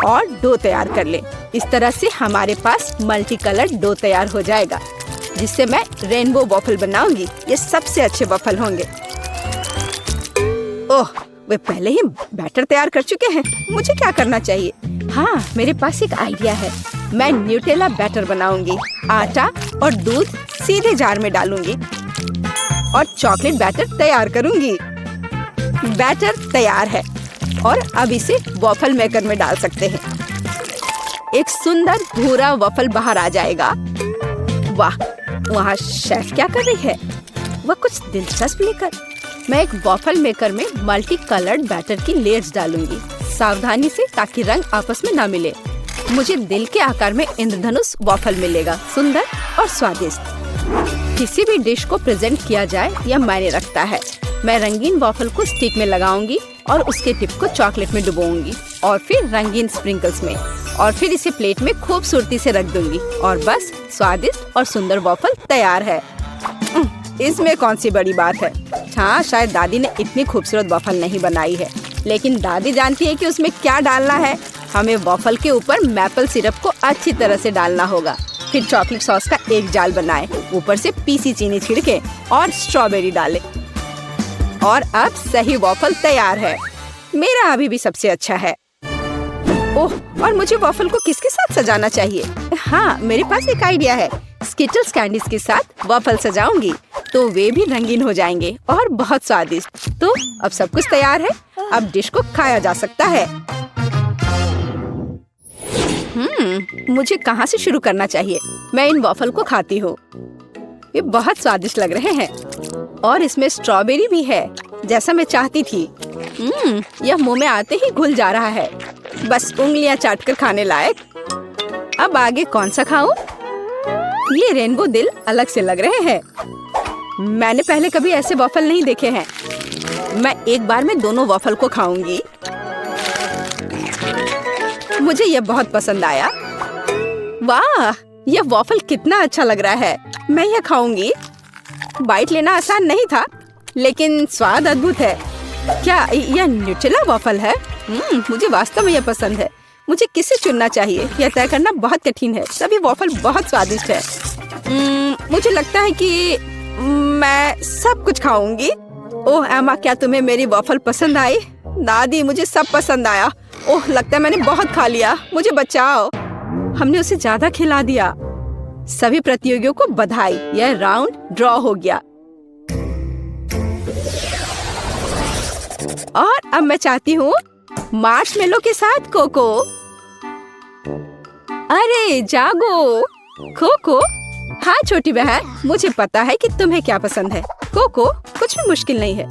और डो तैयार कर लें। इस तरह से हमारे पास मल्टी कलर डो तैयार हो जाएगा। जिससे मैं रेनबो वॉफल बनाऊंगी। ये सबसे अच्छे वॉफल होंगे। ओह, वे पहले ही बैटर तैयार कर चुके हैं। मुझे क्या करना चाहिए? हाँ, मेरे पास एक आइडिया है। मैं न्यूटेला बैटर बनाऊंगी। आटा और दूध सीधे जार में डालूंगी और चॉकलेट बैटर तैयार करूंगी। बैटर तैयार है और अब इसे वॉफल मेकर में डाल सकते हैं। एक सुंदर भूरा वॉफल बाहर आ जाएगा। वाह, वहाँ शेफ क्या कर रही है? वह कुछ दिलचस्प लेकर। मैं एक वॉफल मेकर में मल्टी कलर्ड बैटर की लेयर्स डालूंगी, सावधानी से, ताकि रंग आपस में ना मिले। मुझे दिल के आकार में इंद्रधनुष वॉफल मिलेगा, सुंदर और स्वादिष्ट। किसी भी डिश को प्रेजेंट किया जाए यह मायने रखता है। मैं रंगीन वॉफल को स्टिक में लगाऊंगी और उसके टिप को चॉकलेट में डुबोऊंगी और फिर रंगीन स्प्रिंकल्स में, और फिर इसे प्लेट में खूबसूरती से रख दूंगी और बस स्वादिष्ट और सुंदर वॉफल तैयार है। इसमें कौन सी बड़ी बात है? हाँ, शायद दादी ने इतनी खूबसूरत वॉफल नहीं बनाई है, लेकिन दादी जानती है कि उसमें क्या डालना है। हमें वॉफल के ऊपर मैपल सिरप को अच्छी तरह से डालना होगा, फिर चॉकलेट सॉस का एक जाल बनाएं, ऊपर से पीसी चीनी छिड़के और स्ट्रॉबेरी डालें। और अब सही वॉफल तैयार है। मेरा अभी भी सबसे अच्छा है। ओह, और मुझे वॉफल को किसके साथ सजाना चाहिए? हाँ, मेरे पास एक आइडिया है। स्किटल्स कैंडीज के साथ वॉफल सजाऊंगी तो वे भी रंगीन हो जाएंगे और बहुत स्वादिष्ट। तो अब सब कुछ तैयार है। अब डिश को खाया जा सकता है। मुझे कहाँ से शुरू करना चाहिए? मैं इन वॉफल को खाती हूँ। ये बहुत स्वादिष्ट लग रहे हैं और इसमें स्ट्रॉबेरी भी है, जैसा मैं चाहती थी। यह मुंह में आते ही घुल जा रहा है, बस उंगलियां चाटकर खाने लायक। अब आगे कौन सा खाऊं? ये रेनबो दिल अलग से लग रहे हैं। मैंने पहले कभी ऐसे वॉफल नहीं देखे हैं। मैं एक बार में दोनों वॉफल को खाऊंगी। मुझे यह बहुत पसंद आया। वाह, यह वॉफल कितना अच्छा लग रहा है। मैं यह खाऊंगी। बाइट लेना आसान नहीं था, लेकिन स्वाद अद्भुत है। क्या यह न्यूटेला वॉफल है? मुझे वास्तव में यह पसंद है। मुझे किसे चुनना चाहिए, यह तय करना बहुत कठिन है। सभी वॉफल बहुत स्वादिष्ट है। मुझे लगता है कि मैं सब कुछ खाऊंगी। ओह एमा, क्या तुम्हें मेरी वॉफल पसंद आई? दादी, मुझे सब पसंद आया। ओह, लगता है मैंने बहुत खा लिया। मुझे बचाओ। हमने उसे ज्यादा खिला दिया। सभी प्रतियोगियों को बधाई। यह राउंड ड्रॉ हो गया। और अब मैं चाहती हूँ मार्शमेलो के साथ कोको। अरे जागो कोको। हाँ छोटी बहन, मुझे पता है कि तुम्हें क्या पसंद है। कोको कुछ भी मुश्किल नहीं है।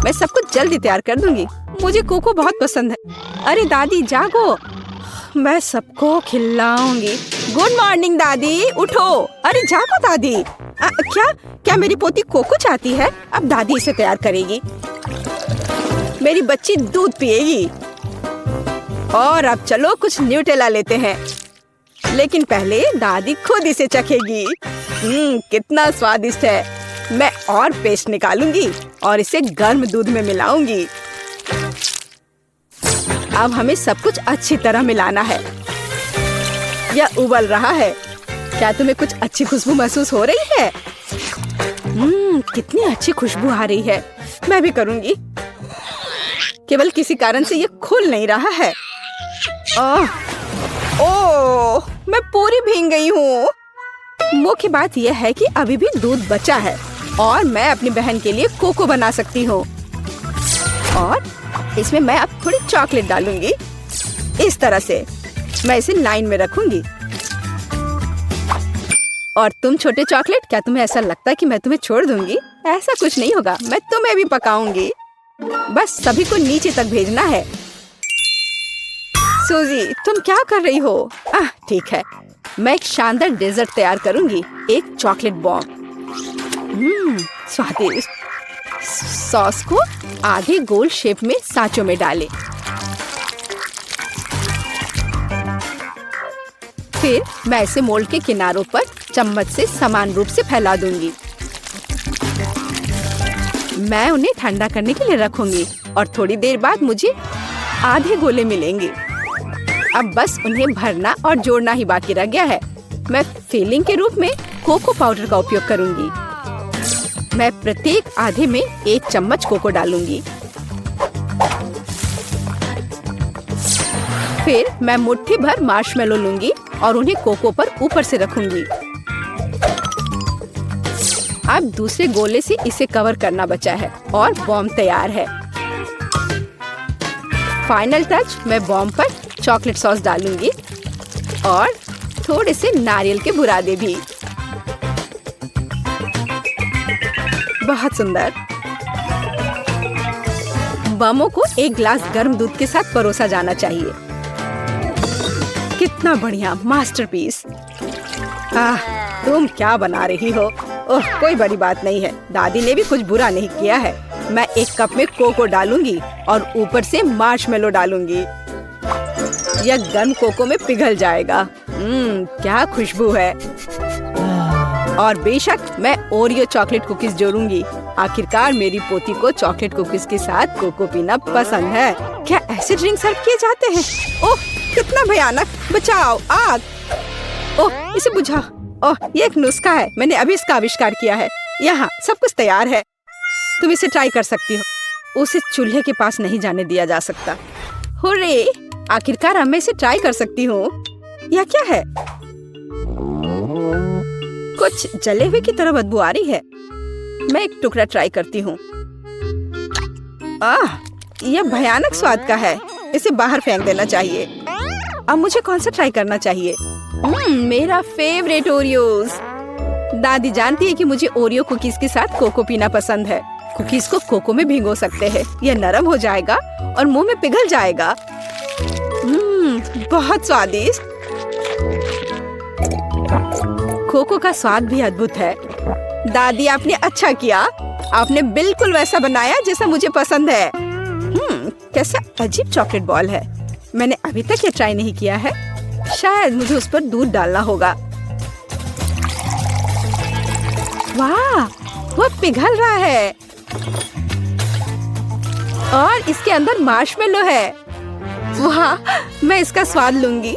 मैं सब कुछ जल्दी तैयार कर दूंगी। मुझे कोको बहुत पसंद है। अरे दादी जागो, मैं सबको खिलाऊंगी। गुड मॉर्निंग दादी, उठो। अरे जागो दादी। क्या मेरी पोती कोको चाहती है? अब दादी इसे तैयार करेगी। मेरी बच्ची दूध पिएगी। और अब चलो कुछ न्यूटेला लेते हैं, लेकिन पहले दादी खुद इसे चखेगी। कितना स्वादिष्ट है। मैं और पेस्ट निकालूंगी और इसे गर्म दूध में मिलाऊंगी। अब हमें सब कुछ अच्छी तरह मिलाना है। यह उबल रहा है। क्या तुम्हें कुछ अच्छी खुशबू महसूस हो रही है? कितनी अच्छी खुशबू आ रही है। मैं भी करूंगी। केवल किसी कारण से ये खुल नहीं रहा है। ओह, मैं पूरी भीग गई हूँ। मुख्य बात यह है कि अभी भी दूध बचा है और मैं अपनी बहन के लिए कोको बना सकती हूँ। और इसमें मैं अब थोड़ी चॉकलेट डालूंगी। इस तरह से मैं इसे लाइन में रखूंगी। और तुम छोटे चॉकलेट, क्या तुम्हें ऐसा लगता है कि मैं तुम्हें छोड़ दूंगी? ऐसा कुछ नहीं होगा। मैं तुम्हें भी पकाऊंगी। बस सभी को नीचे तक भेजना है। सूजी, तुम क्या कर रही हो? ठीक है, मैं एक शानदार डेजर्ट तैयार करूंगी। एक चॉकलेट बॉम्ब। स्वादिष्ट। सॉस को आगे गोल शेप में सांचों में डालें। फिर मैं इसे मोल्ड के किनारों पर चम्मच से समान रूप से फैला दूंगी। मैं उन्हें ठंडा करने के लिए रखूंगी और थोड़ी देर बाद मुझे आधे गोले मिलेंगे। अब बस उन्हें भरना और जोड़ना ही बाकी रह गया है। मैं फिलिंग के रूप में कोको पाउडर का उपयोग करूंगी। मैं प्रत्येक आधे में 1 चम्मच कोको डालूंगी। फिर मैं मुट्ठी भर मार्शमेलो लूंगी और उन्हें कोको पर ऊपर से रखूंगी। अब दूसरे गोले से इसे कवर करना बचा है और बॉम्ब तैयार है। फाइनल टच, मैं बॉम्ब पर चॉकलेट सॉस डालूंगी और थोड़े से नारियल के बुरादे भी। बहुत सुंदर। बमों को एक ग्लास गर्म दूध के साथ परोसा जाना चाहिए। कितना बढ़िया मास्टरपीस। तुम क्या बना रही हो? ओह, कोई बड़ी बात नहीं है। दादी ने भी कुछ बुरा नहीं किया है। मैं 1 कप में कोको डालूंगी और ऊपर से मार्शमेलो डालूंगी। यह गर्म कोको में पिघल जाएगा। क्या खुशबू है। और बेशक मैं ओरियो चॉकलेट कुकीज जोड़ूंगी। आखिरकार मेरी पोती को चॉकलेट कुकीज के साथ कोको पीना पसंद है। क्या ऐसे ड्रिंक सर्व किए जाते हैं? ओह, कितना भयानक। बचाओ, आग। ओह, इसे बुझा। ओह, ये एक नुस्खा है। मैंने अभी इसका आविष्कार किया है। यहाँ सब कुछ तैयार है। तुम इसे ट्राई कर सकती हो। उसे चूल्हे के पास नहीं जाने दिया जा सकता। हुर्रे! आखिरकार अब मैं इसे ट्राई कर सकती हूँ। यह क्या है? कुछ जले हुए की तरह बदबू आ रही है। मैं एक टुकड़ा ट्राई करती हूँ। यह भयानक स्वाद का है। इसे बाहर फेंक देना चाहिए। अब मुझे कौन सा ट्राई करना चाहिए? मेरा फेवरेट ओरियोज। दादी जानती है कि मुझे ओरियो कुकीज के साथ कोको पीना पसंद है। कुकीज को कोको में भिगो सकते हैं। यह नरम हो जाएगा और मुंह में पिघल जाएगा। बहुत स्वादिष्ट। कोको का स्वाद भी अद्भुत है। दादी, आपने अच्छा किया। आपने बिल्कुल वैसा बनाया जैसा मुझे पसंद है। कैसा अजीब चॉकलेट बॉल है। मैंने अभी तक ये ट्राई नहीं किया है। शायद मुझे उस पर दूध डालना होगा। वाह, वह पिघल रहा है और इसके अंदर मार्शमेलो है। वाह, मैं इसका स्वाद लूंगी।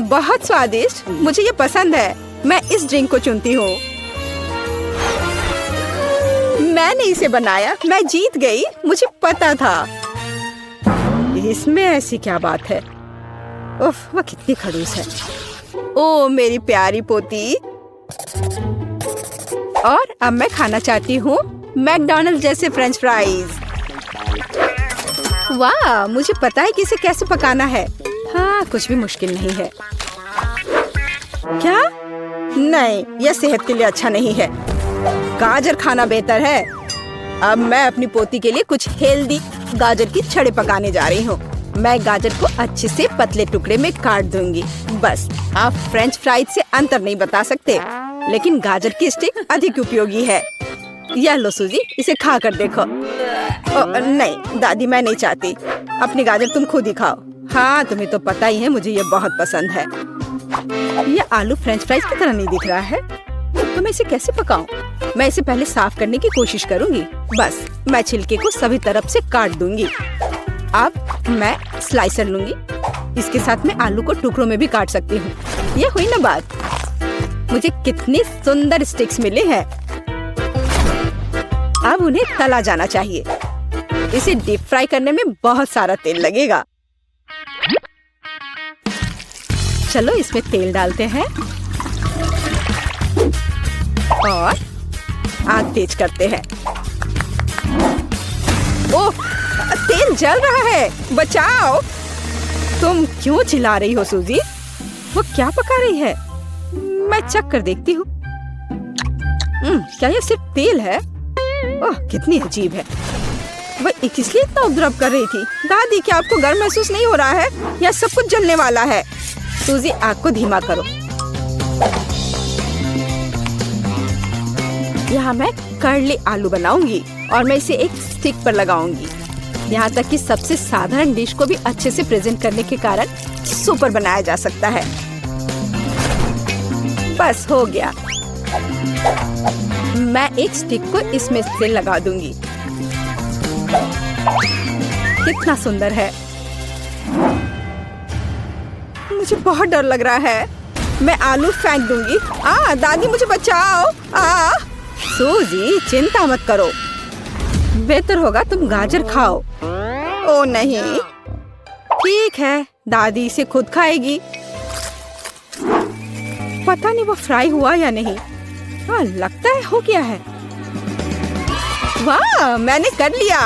बहुत स्वादिष्ट। मुझे ये पसंद है। मैं इस ड्रिंक को चुनती हूँ। मैंने इसे बनाया। मैं जीत गई। मुझे पता था। इसमें ऐसी क्या बात है? उफ, वह कितनी खड़ूस है। ओ मेरी प्यारी पोती। और अब मैं खाना चाहती हूँ मैकडॉनल्ड्स जैसे फ्रेंच फ्राइज। वाह, मुझे पता है कि इसे कैसे पकाना है। हाँ, कुछ भी मुश्किल नहीं है। क्या? नहीं, यह सेहत के लिए अच्छा नहीं है। गाजर खाना बेहतर है। अब मैं अपनी पोती के लिए कुछ हेल्दी गाजर की छड़े पकाने जा रही हूँ। मैं गाजर को अच्छे से पतले टुकड़े में काट दूंगी। बस, आप फ्रेंच फ्राइज से अंतर नहीं बता सकते, लेकिन गाजर की स्टिक अधिक उपयोगी है। यह लो सूजी, इसे खा कर देखो। नहीं दादी, मैं नहीं चाहती। अपनी गाजर तुम खुद ही खाओ। हाँ, तुम्हें तो पता ही है मुझे ये बहुत पसंद है। ये आलू फ्रेंच फ्राइज की तरह नहीं दिख रहा है, तो मैं इसे कैसे पकाऊं? मैं इसे पहले साफ करने की कोशिश करूंगी। बस, मैं छिलके को सभी तरफ से काट दूंगी। अब मैं स्लाइसर लूंगी। इसके साथ मैं आलू को टुकड़ों में भी काट सकती हूँ। ये हुई ना बात। मुझे कितनी सुंदर स्टिक्स मिले हैं। अब उन्हें तला जाना चाहिए। इसे डीप फ्राई करने में बहुत सारा तेल लगेगा। चलो इसमें तेल डालते हैं और आग तेज करते हैं। ओह, तेल जल रहा है। बचाओ। तुम क्यों चिल्ला रही हो सूजी? वो क्या पका रही है? मैं चख कर देखती हूँ। क्या ये सिर्फ तेल है? ओह, कितनी अजीब है। वह किस लिए इतना उपद्रव कर रही थी? दादी, क्या आपको गर्म महसूस नहीं हो रहा है? या सब कुछ जलने वाला है? सूजी, आग को धीमा करो। यहाँ मैं कर्ली आलू बनाऊंगी और मैं इसे एक स्टिक पर लगाऊंगी। यहाँ तक कि सबसे साधारण डिश को भी अच्छे से प्रेजेंट करने के कारण सुपर बनाया जा सकता है। बस हो गया। मैं एक स्टिक को इसमें से लगा दूंगी। कितना सुंदर है। मुझे बहुत डर लग रहा है। मैं आलू फेंक दूंगी। दादी मुझे बचाओ। सूजी चिंता मत करो, बेहतर होगा तुम गाजर खाओ। ओ नहीं, ठीक है, दादी इसे खुद खाएगी। पता नहीं वो फ्राई हुआ या नहीं। लगता है हो गया है। वाह, मैंने कर लिया।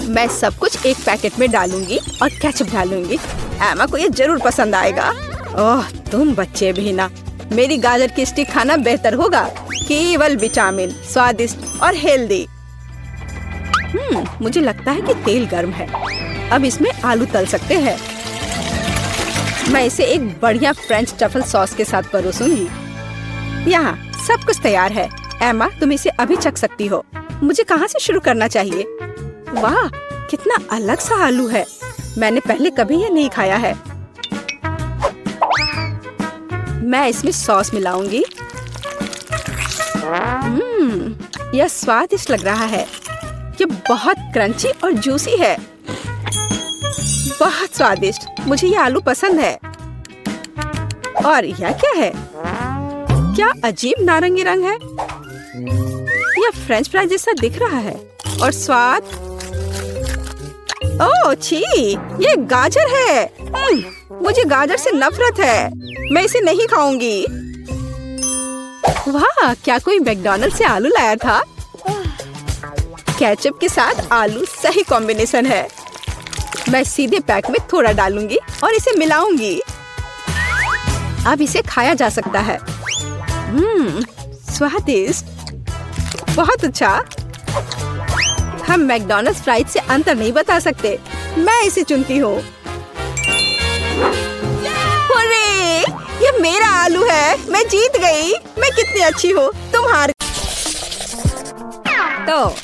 मैं सब कुछ एक पैकेट में डालूंगी और केचप डालूंगी। एमा को ये जरूर पसंद आएगा। ओह, तुम बच्चे भी ना। मेरी गाजर की स्टिक खाना बेहतर होगा। केवल विटामिन, स्वादिष्ट और हेल्दी। मुझे लगता है कि तेल गर्म है। अब इसमें आलू तल सकते हैं। मैं इसे एक बढ़िया फ्रेंच ट्रफल सॉस के साथ परोसूंगी। यहाँ सब कुछ तैयार है। एमा, तुम इसे अभी चख सकती हो। मुझे कहाँ से शुरू करना चाहिए? वाह, कितना अलग सा आलू है। मैंने पहले कभी ये नहीं खाया है। मैं इसमें सॉस मिलाऊंगी। यह स्वादिष्ट लग रहा है। ये बहुत क्रंची और जूसी है। बहुत स्वादिष्ट। मुझे ये आलू पसंद है। और यह क्या है? क्या अजीब नारंगी रंग है। यह फ्रेंच फ्राई जैसा दिख रहा है। और स्वाद, ओह छी, ये गाजर है। मुझे गाजर से नफरत है। मैं इसे नहीं खाऊंगी। वाह, क्या कोई मैकडॉनल्ड से आलू लाया था? केचप के साथ आलू सही कॉम्बिनेशन है। मैं सीधे पैक में थोड़ा डालूंगी और इसे मिलाऊंगी। अब इसे खाया जा सकता है। स्वादिष्ट, बहुत अच्छा। हम मैकडॉनल्ड्स फ्राइज से अंतर नहीं बता सकते। मैं इसे चुनती हूँ। अरे, ये मेरा आलू है। मैं जीत गई। मैं कितनी अच्छी हूँ। तुम हार। तो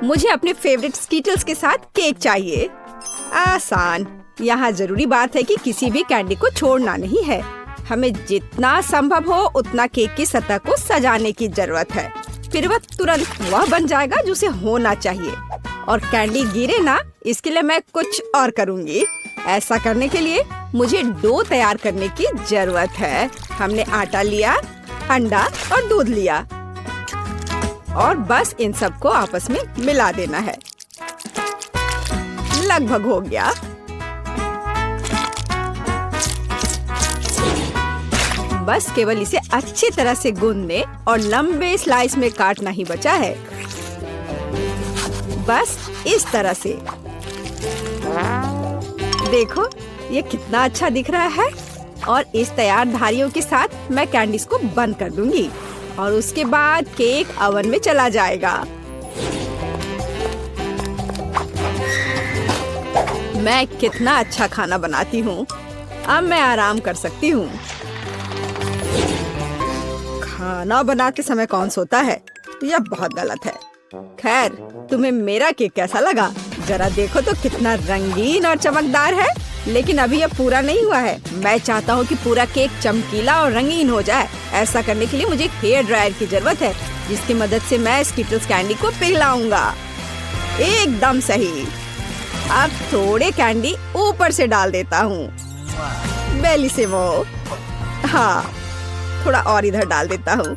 मुझे अपने फेवरेट स्कीटल्स के साथ केक चाहिए। आसान। यहाँ जरूरी बात है कि किसी भी कैंडी को छोड़ना नहीं है। हमें जितना संभव हो उतना केक की सतह को सजाने की जरूरत है। फिर वह तुरंत वह बन जाएगा जो उसे होना चाहिए। और कैंडी गिरे ना, इसके लिए मैं कुछ और करूँगी। ऐसा करने के लिए मुझे डो तैयार करने की जरूरत है। हमने आटा लिया, अंडा और दूध लिया और बस इन सबको आपस में मिला देना है। लगभग हो गया। बस केवल इसे अच्छी तरह से गूंदने और लंबे स्लाइस में काटना ही बचा है। बस इस तरह से। देखो, ये कितना अच्छा दिख रहा है। और इस तैयार धारियों के साथ मैं कैंडीज को बंद कर दूंगी और उसके बाद केक ओवन में चला जाएगा। मैं कितना अच्छा खाना बनाती हूँ। अब मैं आराम कर सकती हूँ। खाना बनाते समय कौन सोता है? यह बहुत गलत है। खैर, तुम्हें मेरा केक कैसा लगा? जरा देखो तो कितना रंगीन और चमकदार है। लेकिन अभी यह पूरा नहीं हुआ है। मैं चाहता हूँ कि पूरा केक चमकीला और रंगीन हो जाए। ऐसा करने के लिए मुझे एक हेयर ड्रायर की जरूरत है, जिसकी मदद से मैं स्कीटल्स कैंडी को पिघलाऊंगा। एकदम सही। अब थोड़े कैंडी ऊपर से डाल देता हूँ। बेलिसिमो। हाँ, थोड़ा और इधर डाल देता हूँ।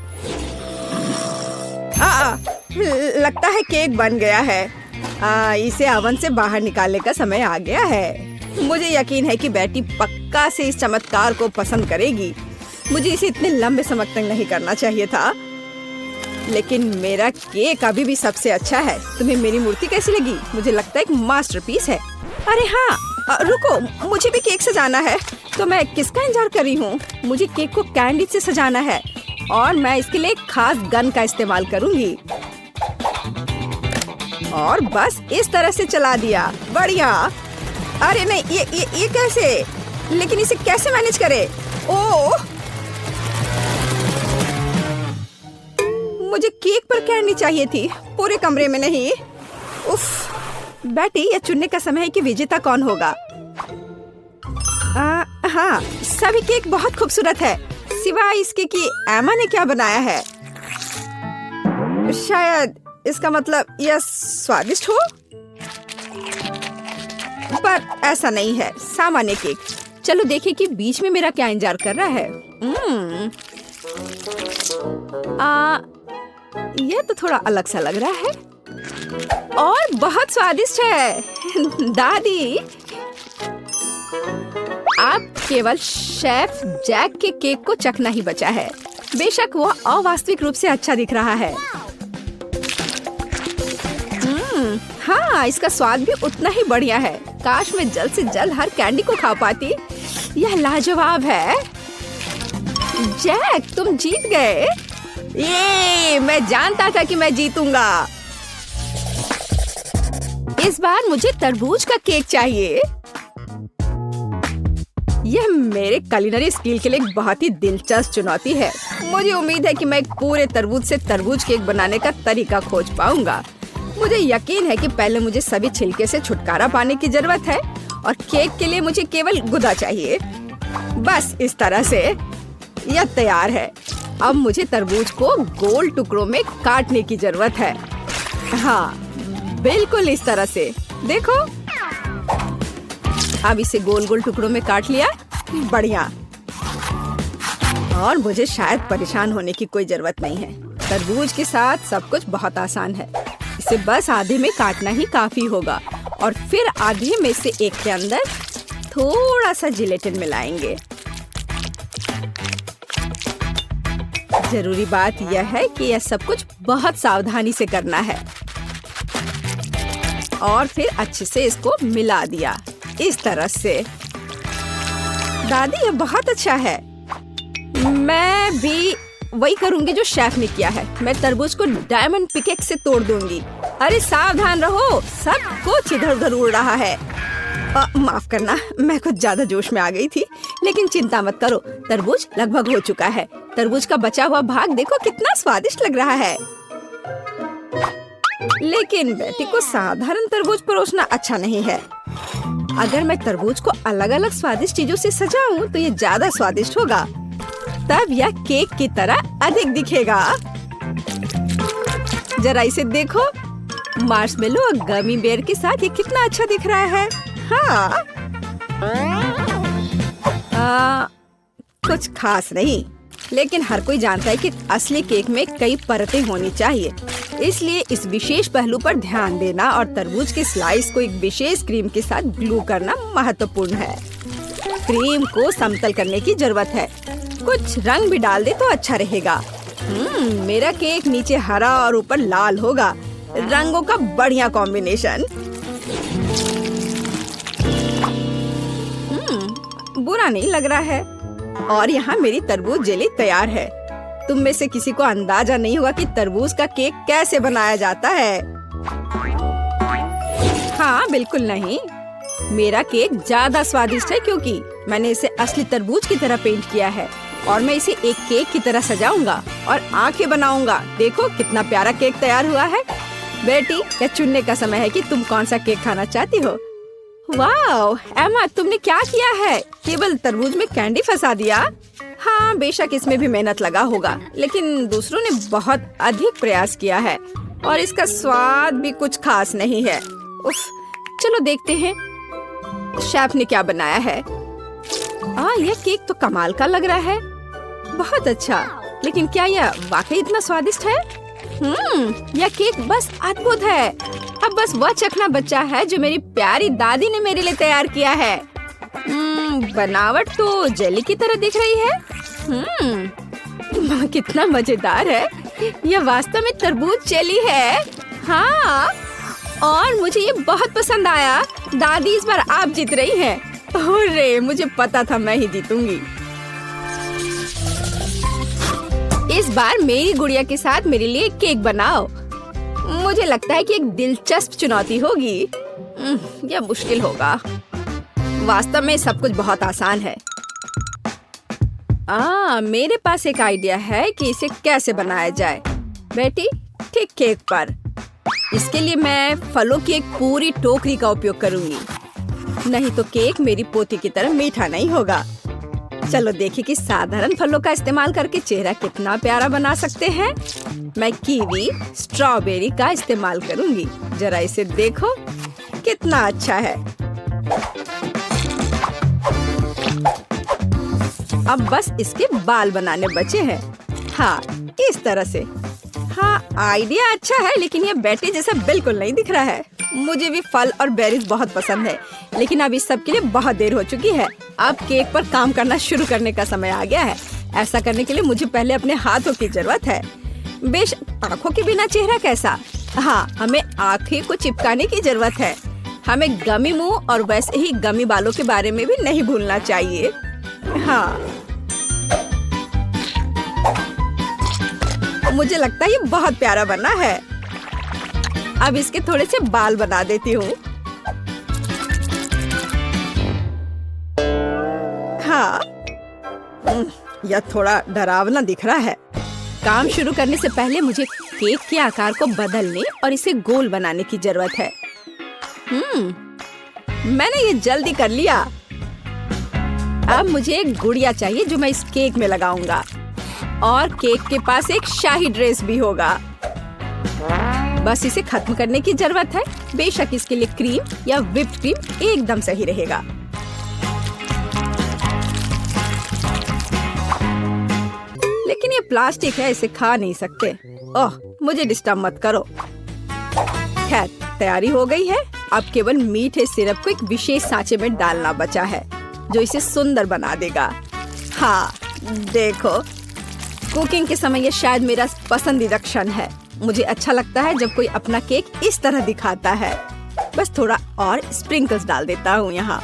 लगता है केक बन गया है। इसे ओवन से बाहर निकालने का समय आ गया है। मुझे यकीन है कि बेटी पक्का से इस चमत्कार को पसंद करेगी। मुझे इसे इतने लंबे समय तक नहीं करना चाहिए था, लेकिन मेरा केक अभी भी सबसे अच्छा है। तुम्हें मेरी मूर्ति कैसी लगी? मुझे लगता है एक मास्टरपीस है। अरे हाँ, रुको, मुझे भी केक सजाना है। तो मैं किसका इंतजार कर रही हूँ? मुझे केक को कैंडी से सजाना है और मैं इसके लिए एक खास गन का इस्तेमाल करूँगी। और बस इस तरह से चला दिया। बढ़िया। अरे नहीं, ये कैसे? लेकिन इसे कैसे मैनेज करे? ओह, मुझे केक पर कैंडी चाहिए थी, पूरे कमरे में नहीं। उफ, बेटी, यह चुनने का समय है कि विजेता कौन होगा। हाँ, सभी केक बहुत खूबसूरत है, सिवाय इसके कि एमा ने क्या बनाया है। शायद इसका मतलब यह स्वादिष्ट हो। पर ऐसा नहीं है, सामान्य केक। चलो देखें कि बीच में मेरा क्या इंतजार कर रहा है। यह तो थोड़ा अलग सा लग रहा है और बहुत स्वादिष्ट है। दादी, आप केवल शेफ जैक के केक को चखना ही बचा है। बेशक वो अवास्तविक रूप से अच्छा दिख रहा है। हाँ, इसका स्वाद भी उतना ही बढ़िया है। काश मैं जल्द से जल्द हर कैंडी को खा पाती। यह लाजवाब है। जैक, तुम जीत गए। ये मैं जानता था कि मैं जीतूंगा। इस बार मुझे तरबूज का केक चाहिए। यह मेरे कुलिनरी स्किल के लिए एक बहुत ही दिलचस्प चुनौती है। मुझे उम्मीद है कि मैं एक पूरे तरबूज से तरबूज केक बनाने का तरीका खोज पाऊंगा। मुझे यकीन है कि पहले मुझे सभी छिलके से छुटकारा पाने की जरूरत है और केक के लिए मुझे केवल गुदा चाहिए। बस इस तरह से यह तैयार है। अब मुझे तरबूज को गोल टुकड़ों में काटने की जरूरत है। हाँ, बिल्कुल इस तरह से। देखो, अब इसे गोल गोल टुकड़ों में काट लिया। बढ़िया। और मुझे शायद परेशान होने की कोई जरूरत नहीं है। तरबूज के साथ सब कुछ बहुत आसान है। इसे बस आधे में काटना ही काफी होगा और फिर आधे में से एक के अंदर थोड़ा सा जिलेटिन मिलाएंगे। जरूरी बात यह है कि यह सब कुछ बहुत सावधानी से करना है। और फिर अच्छे से इसको मिला दिया इस तरह से। दादी, यह बहुत अच्छा है। मैं भी वही करूंगी जो शेफ ने किया है। मैं तरबूज को डायमंड पिकेक्स से तोड़ दूंगी। अरे सावधान रहो, सब कुछ इधर उधर उड़ रहा है। माफ करना, मैं कुछ ज्यादा जोश में आ गई थी। लेकिन चिंता मत करो, तरबूज लगभग हो चुका है। तरबूज का बचा हुआ भाग देखो कितना स्वादिष्ट लग रहा है। लेकिन बेटी को साधारण तरबूज परोसना अच्छा नहीं है। अगर मैं तरबूज को अलग अलग स्वादिष्ट चीजों से सजाऊं तो ये ज्यादा स्वादिष्ट होगा। तब यह केक की तरह अधिक दिखेगा। जरा इसे देखो, मार्शमेलो और गमी बेयर के साथ ये कितना अच्छा दिख रहा है। हाँ, कुछ खास नहीं, लेकिन हर कोई जानता है कि असली केक में कई परतें होनी चाहिए। इसलिए इस विशेष पहलू पर ध्यान देना और तरबूज के स्लाइस को एक विशेष क्रीम के साथ ग्लू करना महत्वपूर्ण है। क्रीम को समतल करने की जरूरत है। कुछ रंग भी डाल दे तो अच्छा रहेगा। मेरा केक नीचे हरा और ऊपर लाल होगा। रंगों का बढ़िया कॉम्बिनेशन। बुरा नहीं लग रहा है। और यहाँ मेरी तरबूज जेली तैयार है। तुम में से किसी को अंदाजा नहीं होगा कि तरबूज का केक कैसे बनाया जाता है। हाँ, बिल्कुल नहीं। मेरा केक ज्यादा स्वादिष्ट है क्योंकि मैंने इसे असली तरबूज की तरह पेंट किया है और मैं इसे एक केक की तरह सजाऊंगा और आंखें बनाऊंगा। देखो कितना प्यारा केक तैयार हुआ है। बेटी, यह चुनने का समय है कि तुम कौन सा केक खाना चाहती हो। वाह एमा, तुमने क्या किया है? केवल तरबूज में कैंडी फंसा दिया। हाँ, बेशक इसमें भी मेहनत लगा होगा, लेकिन दूसरों ने बहुत अधिक प्रयास किया है और इसका स्वाद भी कुछ खास नहीं है। उफ, चलो देखते हैं शेफ ने क्या बनाया है। यह केक तो कमाल का लग रहा है। बहुत अच्छा, लेकिन क्या यह वाकई इतना स्वादिष्ट है? यह केक बस अद्भुत है। अब बस वह चखना बचा है जो मेरी प्यारी दादी ने मेरे लिए तैयार किया है। बनावट तो जेली की तरह दिख रही है। कितना मजेदार है। यह वास्तव में तरबूज जेली है। हाँ, और मुझे ये बहुत पसंद आया। दादी, इस बार आप जीत रही हैं। अरे, मुझे पता था मैं ही जीतूंगी। इस बार मेरी गुड़िया के साथ मेरे लिए केक बनाओ। मुझे लगता है कि एक दिलचस्प चुनौती होगी। यह मुश्किल होगा। वास्तव में सब कुछ बहुत आसान है। मेरे पास एक आइडिया है कि इसे कैसे बनाया जाए। बेटी, ठीक केक पर। इसके लिए मैं फलों की एक पूरी टोकरी का उपयोग करूंगी। नहीं तो केक मेरी पोती की तरह मीठा नहीं होगा। चलो देखिए कि साधारण फलों का इस्तेमाल करके चेहरा कितना प्यारा बना सकते हैं। मैं कीवी, स्ट्रॉबेरी का इस्तेमाल करूंगी। जरा इसे देखो, कितना अच्छा है। अब बस इसके बाल बनाने बचे हैं। हाँ, इस तरह से। हाँ, आइडिया अच्छा है, लेकिन ये बैटी जैसा बिल्कुल नहीं दिख रहा है। मुझे भी फल और बेरीज बहुत पसंद है, लेकिन अब इस सब के लिए बहुत देर हो चुकी है। अब केक पर काम करना शुरू करने का समय आ गया है। ऐसा करने के लिए मुझे पहले अपने हाथों की जरूरत है। बेशक आँखों के बिना चेहरा कैसा? हाँ, हमें आँखें को चिपकाने की जरूरत है। हमें गमी मुंह और वैसे ही गमी बालों के बारे में भी नहीं भूलना चाहिए। हाँ, मुझे लगता है ये बहुत प्यारा बना है। अब इसके थोड़े से बाल बना देती हूँ। हाँ, यह थोड़ा डरावना दिख रहा है। काम शुरू करने से पहले मुझे केक के आकार को बदलने और इसे गोल बनाने की जरूरत है। मैंने ये जल्दी कर लिया। अब मुझे एक गुड़िया चाहिए जो मैं इस केक में लगाऊंगा, और केक के पास एक शाही ड्रेस भी होगा। बस इसे खत्म करने की जरूरत है। बेशक इसके लिए क्रीम या व्हिप्ड क्रीम एकदम सही रहेगा। लेकिन ये प्लास्टिक है, इसे खा नहीं सकते। ओह, मुझे डिस्टर्ब मत करो। खैर, तैयारी हो गई है। अब केवल मीठे सिरप को एक विशेष सांचे में डालना बचा है, जो इसे सुंदर बना देगा। हाँ, देखो, कुकिंग के समय ये शायद मेरा पसंदीदा क्षण है। मुझे अच्छा लगता है जब कोई अपना केक इस तरह दिखाता है। बस थोड़ा और स्प्रिंकल्स डाल देता हूँ यहाँ।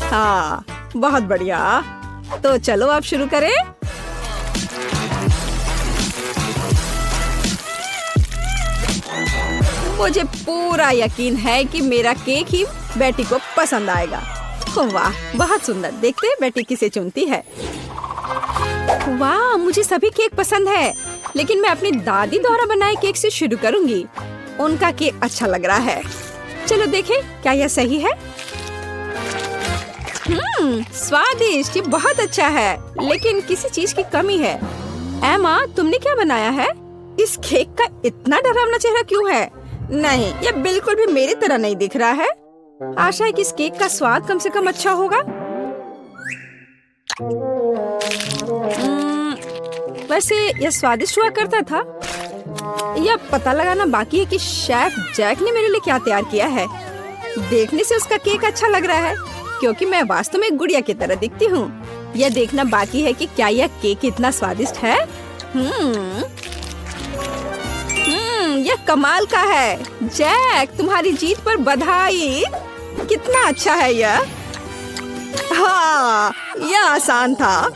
हाँ, बहुत बढ़िया। तो चलो अब शुरू करें। मुझे पूरा यकीन है कि मेरा केक ही बेटी को पसंद आएगा। वाह, बहुत सुंदर। देखते हैं बेटी किसे चुनती है। वाह, मुझे सभी केक पसंद है, लेकिन मैं अपनी दादी द्वारा बनाए केक से शुरू करूंगी। उनका केक अच्छा लग रहा है। चलो देखें, क्या यह सही है? स्वादिष्ट, ये बहुत अच्छा है, लेकिन किसी चीज की कमी है। एमा, तुमने क्या बनाया है? इस केक का इतना डरावना चेहरा क्यों है? नहीं, यह बिल्कुल भी मेरी तरह नहीं दिख रहा है। आशा है कि इस केक का स्वाद कम से कम अच्छा होगा। वैसे यह स्वादिष्ट हुआ करता था। यह पता लगाना बाकी है कि शेफ जैक ने मेरे लिए क्या तैयार किया है। देखने से उसका केक अच्छा लग रहा है, क्योंकि मैं वास्तव में एक गुड़िया की तरह दिखती हूँ। यह देखना बाकी है कि क्या यह केक इतना स्वादिष्ट है। यह कमाल का है। जैक, तुम्हारी जीत पर बधाई। कितना अच्छा है यह। हाँ, यह आसान था।